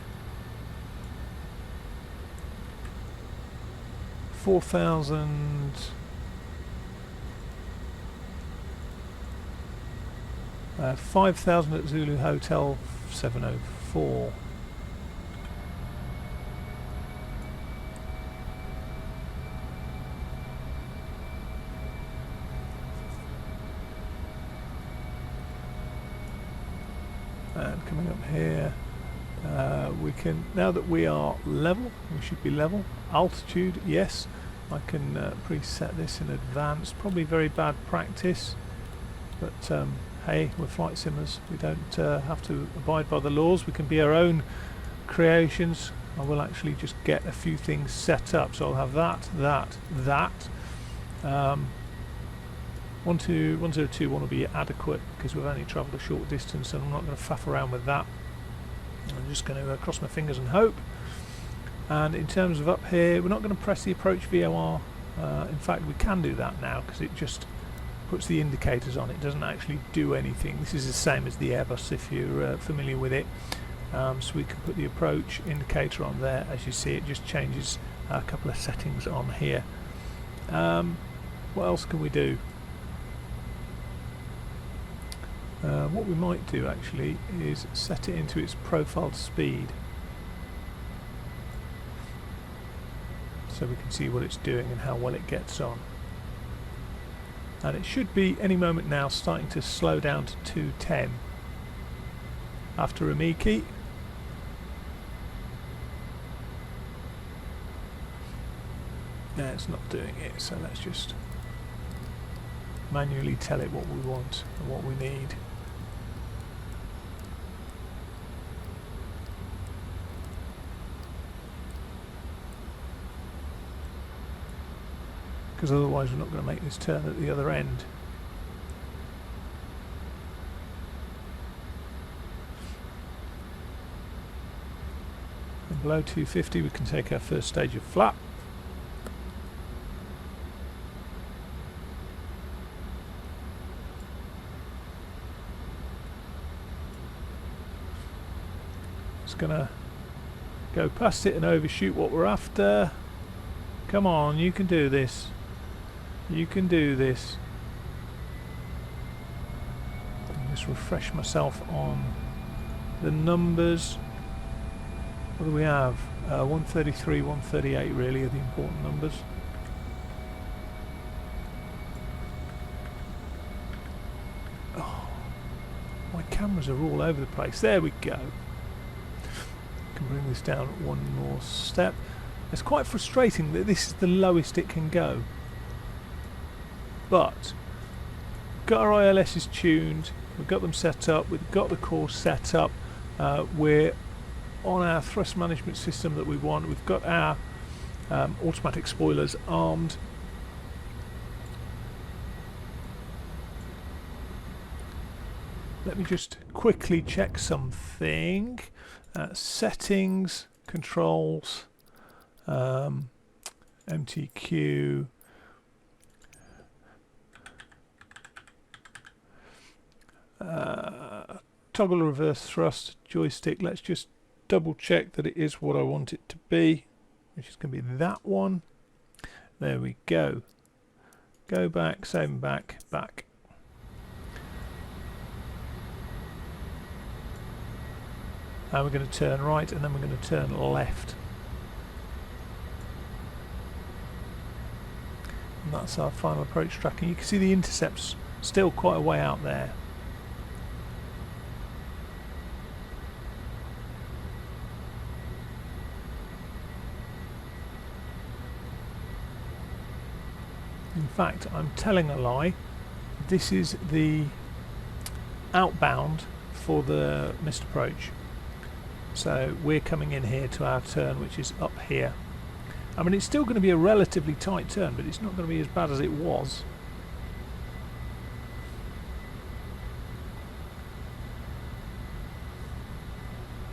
4,000. 5,000 at Zulu Hotel 704. And coming up here, we can, now that we are level, we should be level. Altitude, yes, I can preset this in advance. Probably very bad practice, but hey, we're flight simmers. We don't have to abide by the laws. We can be our own creations. I will actually just get a few things set up. So I'll have that. 102 want to be adequate because we've only travelled a short distance, and I'm not going to faff around with that. I'm just going to cross my fingers and hope. And in terms of up here, we're not going to press the approach VOR. In fact, we can do that now because it just puts the indicators on. It doesn't actually do anything. This is the same as the Airbus if you're familiar with it. So we can put the approach indicator on there. As you see, it just changes a couple of settings on here. What else can we do? What we might do actually is set it into its profile speed, so we can see what it's doing and how well it gets on. And it should be any moment now starting to slow down to 210 after a Miki. No, it's not doing it, so let's just manually tell it what we want and what we need. Because otherwise we're not going to make this turn at the other end. And below 250 we can take our first stage of flap. Just going to go past it and overshoot what we're after. Come on, you can do this. You can do this. Just refresh myself on the numbers. What do we have? 133, 138 really are the important numbers. Oh, my cameras are all over the place. There we go. Can bring this down one more step. It's quite frustrating that this is the lowest it can go. But we've got our ILSs tuned, we've got them set up, we've got the course set up, we're on our thrust management system that we want, we've got our automatic spoilers armed. Let me just quickly check something. Settings, controls, MTQ. Toggle reverse thrust joystick. Let's just double check that it is what I want it to be, which is going to be that one. There we go. Go back, same back, back. And we're going to turn right, and then we're going to turn left. And that's our final approach tracking. You can see the intercept's still quite a way out there. In fact, I'm telling a lie. This is the outbound for the missed approach. So we're coming in here to our turn, which is up here. I mean, it's still going to be a relatively tight turn, but it's not going to be as bad as it was.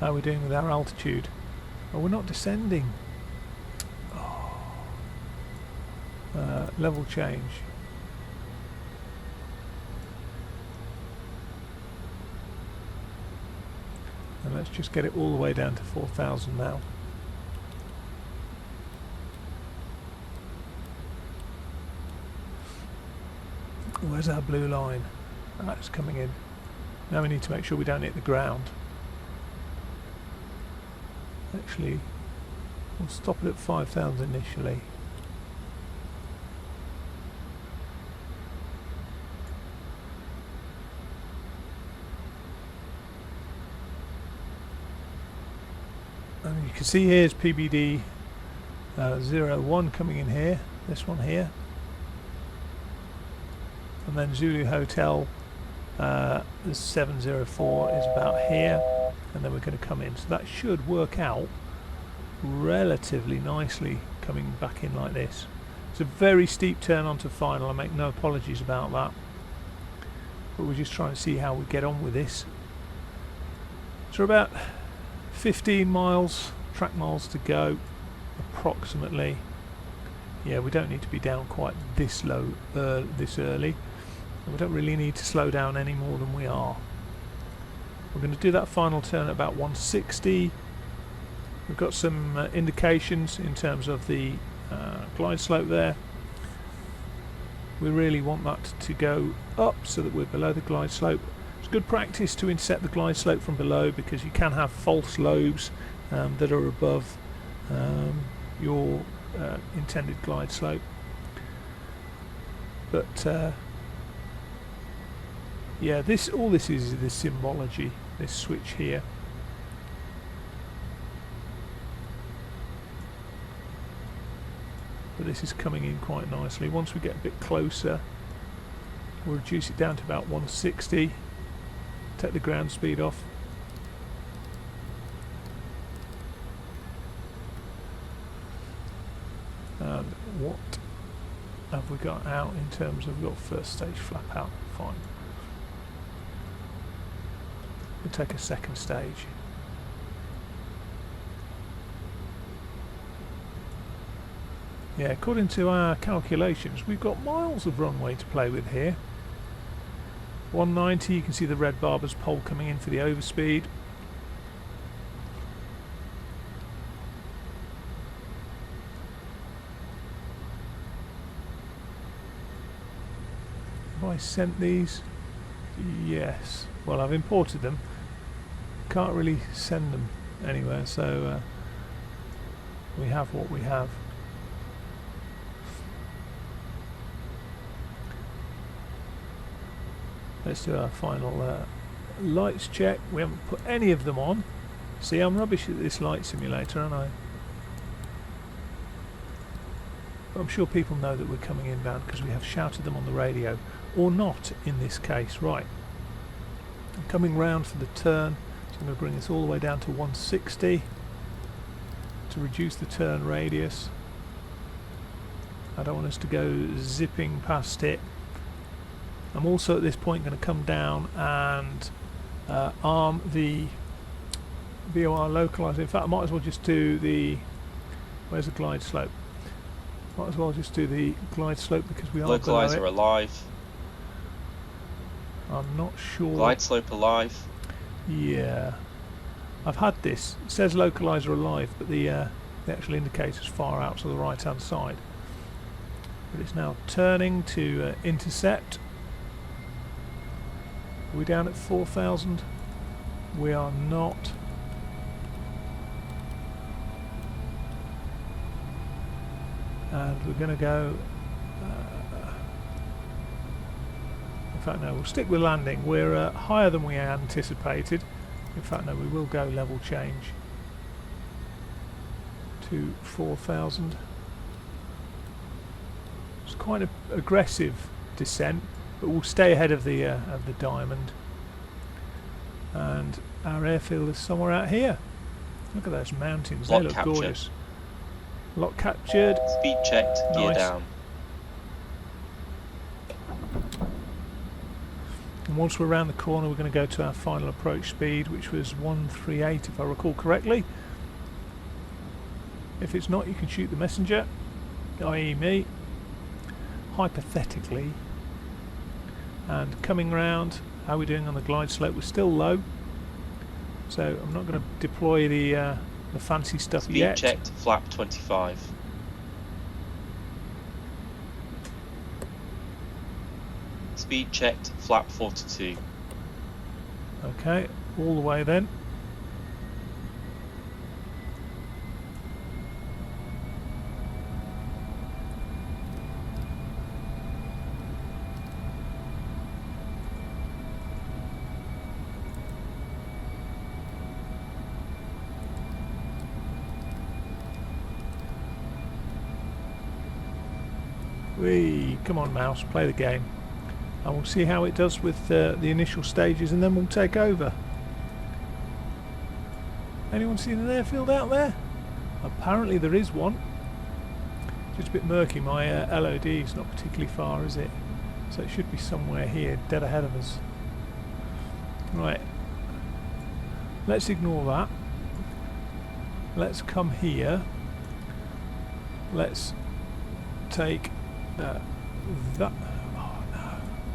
How are we doing with our altitude? Oh, we're not descending. Oh. Level change. And let's just get it all the way down to 4,000 now. Where's our blue line? That's coming in. Now we need to make sure we don't hit the ground. Actually, we'll stop it at 5,000 initially. And you can see here's PBD 01 coming in here, this one here. And then Zulu Hotel, the 704 is about here, and then we're going to come in. So that should work out relatively nicely coming back in like this. It's a very steep turn onto final, I make no apologies about that. But we're just trying to see how we get on with this. So about 15 miles, track miles to go, approximately. Yeah, we don't need to be down quite this low, this early. We don't really need to slow down any more than we are. We're going to do that final turn at about 160. We've got some indications in terms of the glide slope there. We really want that to go up so that we're below the glide slope. It's good practice to intercept the glide slope from below, because you can have false lobes that are above your intended glide slope. But yeah, all this is the symbology, this switch here. But this is coming in quite nicely. Once we get a bit closer, we'll reduce it down to about 160. Take the ground speed off. And what have we got out in terms of your first stage flap out? Fine. We'll take a second stage. Yeah, according to our calculations, we've got miles of runway to play with here. 190, you can see the red barber's pole coming in for the overspeed. Have I sent these? Yes. Well, I've imported them. Can't really send them anywhere, so we have what we have. Let's do our final lights check. We haven't put any of them on. See, I'm rubbish at this light simulator, aren't I? But I'm sure people know that we're coming inbound because we have shouted them on the radio. Or not in this case. Right. I'm coming round for the turn. So I'm going to bring this all the way down to 160 to reduce the turn radius. I don't want us to go zipping past it. I'm also at this point going to come down and arm the VOR localizer. In fact, I might as well just do the... Where's the glide slope? Might as well just do the glide slope because we are localizer alive. I'm not sure. Glide slope alive. Yeah. I've had this. It says localizer alive, but the actual indicator's far out to the right hand side. But it's now turning to intercept. Are we down at 4,000? We are not. And we're going to go... in fact, no, we'll stick with landing. We're higher than we anticipated. In fact, no, we will go level change to 4,000. It's quite an aggressive descent, but we'll stay ahead of the diamond. And our airfield is somewhere out here. Look at those mountains, they Lock look captured. gorgeous. Lock captured. Speed checked, gear Nice. down. And once we're around the corner, we're going to go to our final approach speed, which was 138 if I recall correctly. If it's not, you can shoot the messenger, i.e. me, hypothetically. And coming round, how are we doing on the glide slope? We're still low, so I'm not going to deploy the fancy stuff Speed yet. checked, flap 25. Speed checked, flap 42. Okay, all the way then. Come on, mouse, play the game. And we'll see how it does with the initial stages, and then we'll take over. Anyone seen an airfield out there? Apparently there is one. Just a bit murky. My LOD is not particularly far, is it? So it should be somewhere here, dead ahead of us. Right. Let's ignore that. Let's come here. Let's take that. Oh no,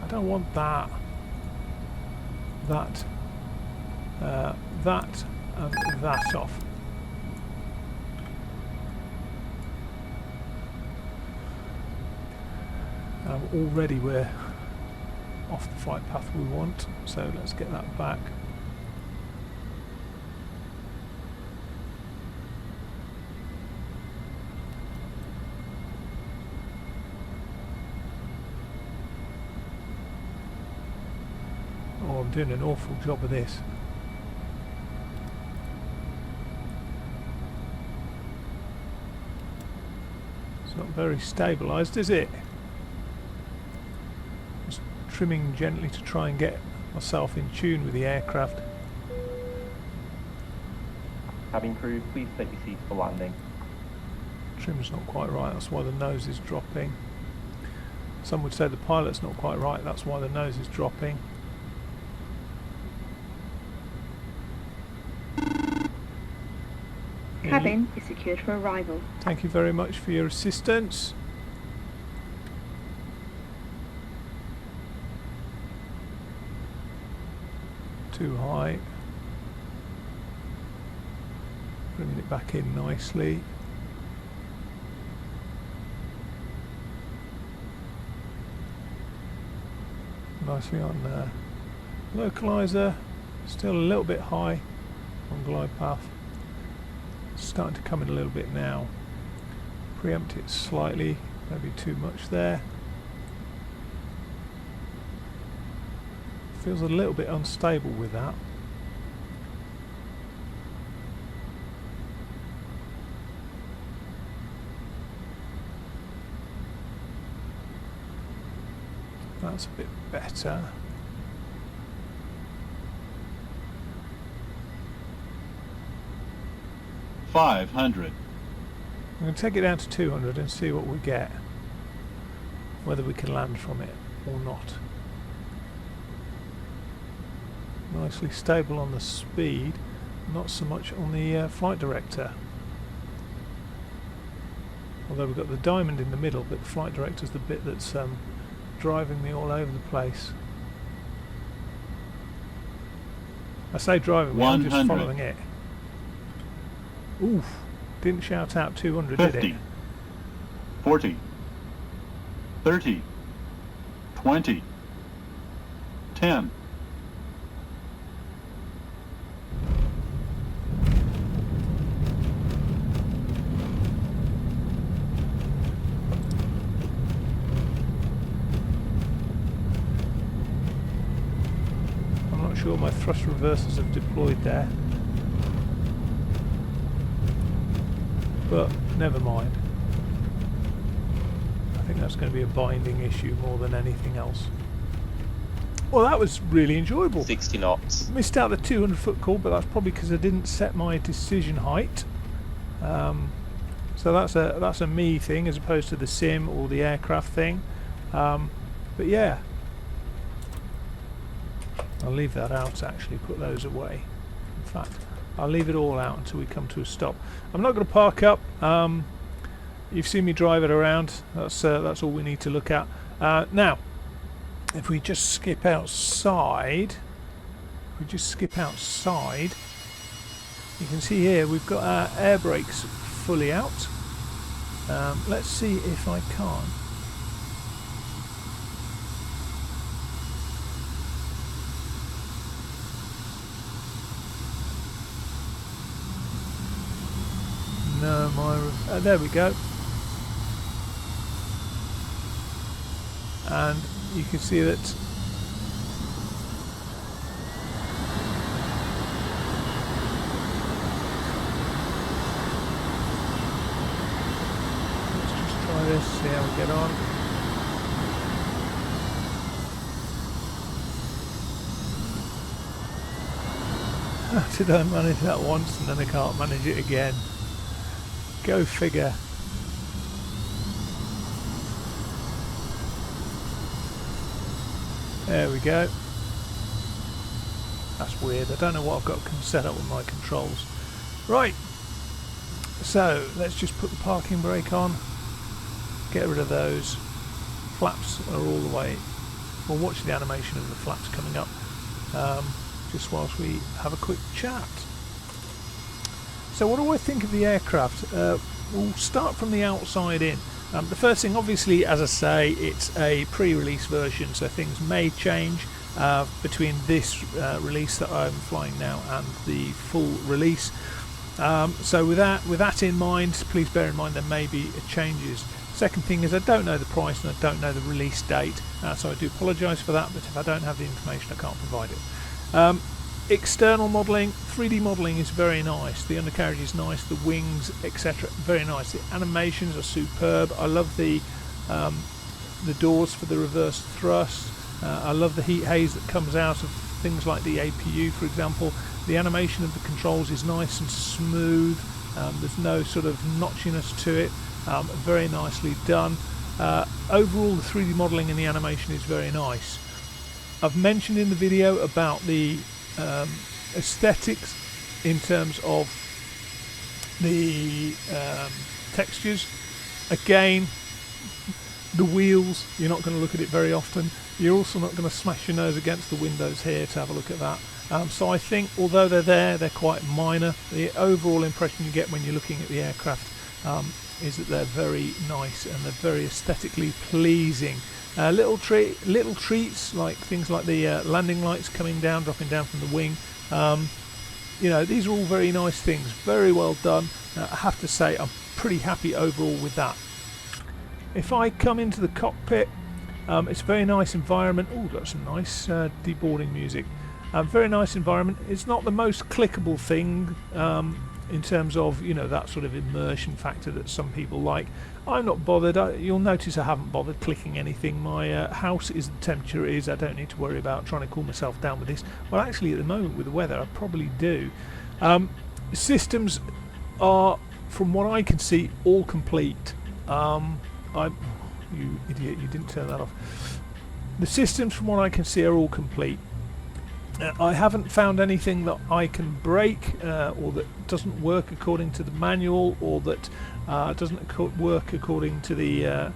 I don't want that. That and that off. Already we're off the flight path we want, so let's get that back. Oh, I'm doing an awful job of this. It's not very stabilised, is it? Just trimming gently to try and get myself in tune with the aircraft. Cabin crew, please take your seats for landing. Trim's not quite right, that's why the nose is dropping. Some would say the pilot's not quite right, that's why the nose is dropping. Cabin is secured for arrival. Thank you very much for your assistance. Too high. Bringing it back in nicely. Nicely on localizer. Still a little bit high on glide path. Starting to come in a little bit now. Preempt it slightly, maybe too much there. Feels a little bit unstable with that. That's a bit better. $500. I'm going to take it down to 200 and see what we get. Whether we can land from it or not. Nicely stable on the speed, not so much on the flight director. Although we've got the diamond in the middle, but the flight director's the bit that's driving me all over the place. I say driving me, I'm just 100. following it. Oof, didn't shout out 200, did 50, it? 40, 30, 20, 10. I'm not sure my thrust reversers have deployed there. But never mind. I think think that's going to be a binding issue more than anything else. Well, that was really enjoyable. 60 knots. Missed out the 200-foot call, but that's probably because I didn't set my decision height. So that's a me thing as opposed to the sim or the aircraft thing. But yeah, I'll leave that out. Actually, put those away. In fact, I'll leave it all out until we come to a stop. I'm not going to park up. You've seen me drive it around. That's all we need to look at now. If we just skip outside, you can see here we've got our air brakes fully out. Let's see if I can. No, there we go. And you can see that let's just try this, see how we get on. Did I manage that once and then I can't manage it again? Go figure. There we go. That's weird. I don't know what I've got set up with my controls. Right. So let's just put the parking brake on. Get rid of those. Flaps are all the way. We'll watch the animation of the flaps coming up. Just whilst we have a quick chat. So what do I think of the aircraft? We'll start from the outside in. The first thing, obviously, as I say, it's a pre-release version, so things may change between this release that I'm flying now and the full release. So with that in mind, please bear in mind there may be changes. Second thing is I don't know the price and I don't know the release date, so I do apologise for that, but if I don't have the information I can't provide it. External modelling, 3D modelling is very nice. The undercarriage is nice, the wings, etc. Very nice. The animations are superb. I love the doors for the reverse thrust. I love the heat haze that comes out of things like the APU, for example. The animation of the controls is nice and smooth. There's no sort of notchiness to it. Very nicely done. Overall, the 3D modelling and the animation is very nice. I've mentioned in the video about the aesthetics in terms of the textures. Again, the wheels, you're not going to look at it very often. You're also not going to smash your nose against the windows here to have a look at that. So I think although they're there, they're quite minor. The overall impression you get when you're looking at the aircraft is that they're very nice and they're very aesthetically pleasing. Little treats like things like the landing lights coming down, dropping down from the wing. You know, these are all very nice things, very well done. I have to say I'm pretty happy overall with that. If I come into the cockpit, it's a very nice environment. Oh, got some nice deboarding music. Very nice environment. It's not the most clickable thing in terms of, you know, that sort of immersion factor that some people like. I'm not bothered. You'll notice I haven't bothered clicking anything. My house is the temperature it is. I don't need to worry about trying to cool myself down with this. Well, actually at the moment with the weather I probably do. Systems are, from what I can see, all complete. You idiot, you didn't turn that off. The systems from what I can see are all complete. I haven't found anything that I can break or that doesn't work according to the manual, or that doesn't work according to the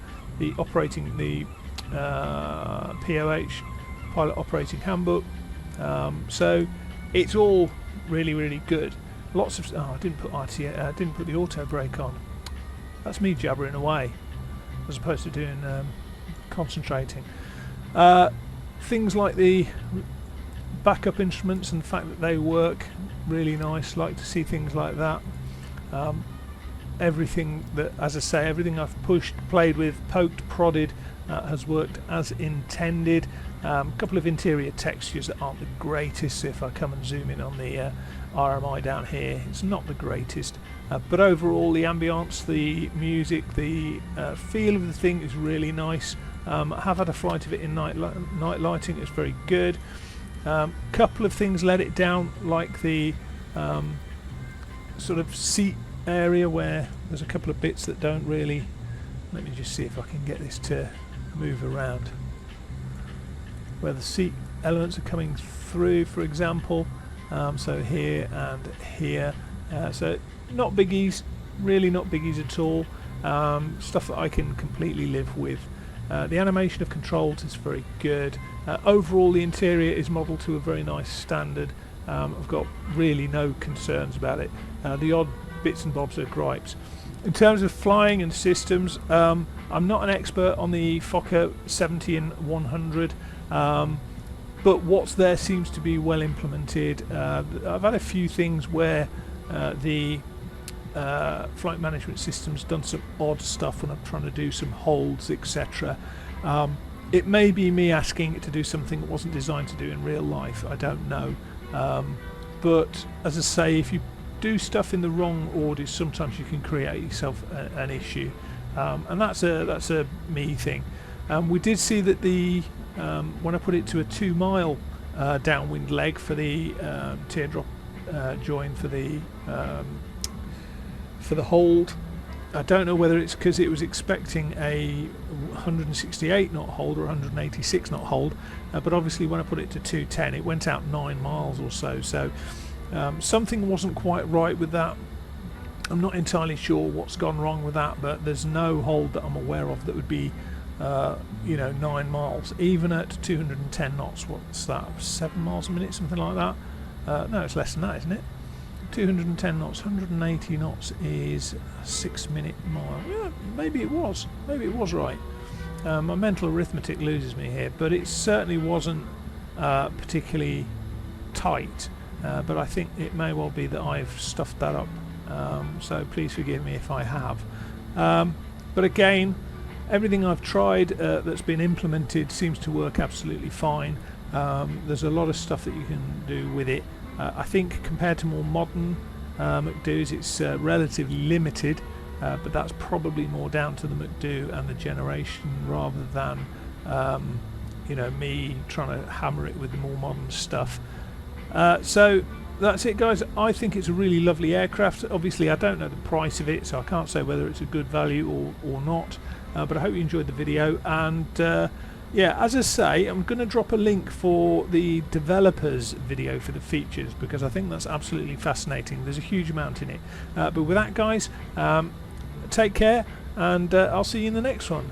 operating, the POH, Pilot Operating Handbook. So it's all really good. Lots of I didn't put didn't put the auto brake on. That's me jabbering away as opposed to doing concentrating. Things like the backup instruments and the fact that they work really nice. Like to see things like that. Everything that, as I say, everything I've pushed, played with, poked, prodded has worked as intended. A couple of interior textures that aren't the greatest. If I come and zoom in on the RMI down here, it's not the greatest. but overall the ambience, the music, the feel of the thing is really nice. I have had a flight of it in night lighting. It's very good. Couple of things let it down, like the sort of seat area where there's a couple of bits that don't really. Let me just see if I can get this to move around. Where the seat elements are coming through, for example. So here and here. So not biggies, really not biggies at all. Stuff that I can completely live with. The animation of controls is very good. Overall, the interior is modelled to a very nice standard. I've got really no concerns about it. The odd bits and bobs are gripes. In terms of flying and systems, I'm not an expert on the Fokker 70 and 100, but what's there seems to be well implemented. I've had a few things where the flight management system's done some odd stuff when I'm trying to do some holds, etc. It may be me asking it to do something it wasn't designed to do in real life, I don't know. But as I say, if you do stuff in the wrong orders, sometimes you can create yourself an issue, and that's a me thing. We did see that the when I put it to a 2 mile downwind leg for the teardrop join for the hold, I don't know whether it's because it was expecting a 168 knot hold or 186 knot hold, but obviously when I put it to 210 it went out 9 miles or so, so something wasn't quite right with that. I'm not entirely sure what's gone wrong with that, but there's no hold that I'm aware of that would be 9 miles, even at 210 knots. What's that, 7 miles a minute, something like that? No, it's less than that, isn't it? 210 knots, 180 knots is a 6-minute mile. Yeah, maybe it was right. My mental arithmetic loses me here, but it certainly wasn't particularly tight, but I think it may well be that I've stuffed that up, so please forgive me if I have. But again, everything I've tried that's been implemented seems to work absolutely fine. There's a lot of stuff that you can do with it. I think compared to more modern MTQs, it's relatively limited, but that's probably more down to the MTQ and the generation rather than me trying to hammer it with the more modern stuff. So that's it, guys. I think it's a really lovely aircraft. Obviously I don't know the price of it, so I can't say whether it's a good value or not, but I hope you enjoyed the video, and yeah, as I say, I'm going to drop a link for the developers video for the features, because I think that's absolutely fascinating. There's a huge amount in it. But with that, guys, take care, and I'll see you in the next one.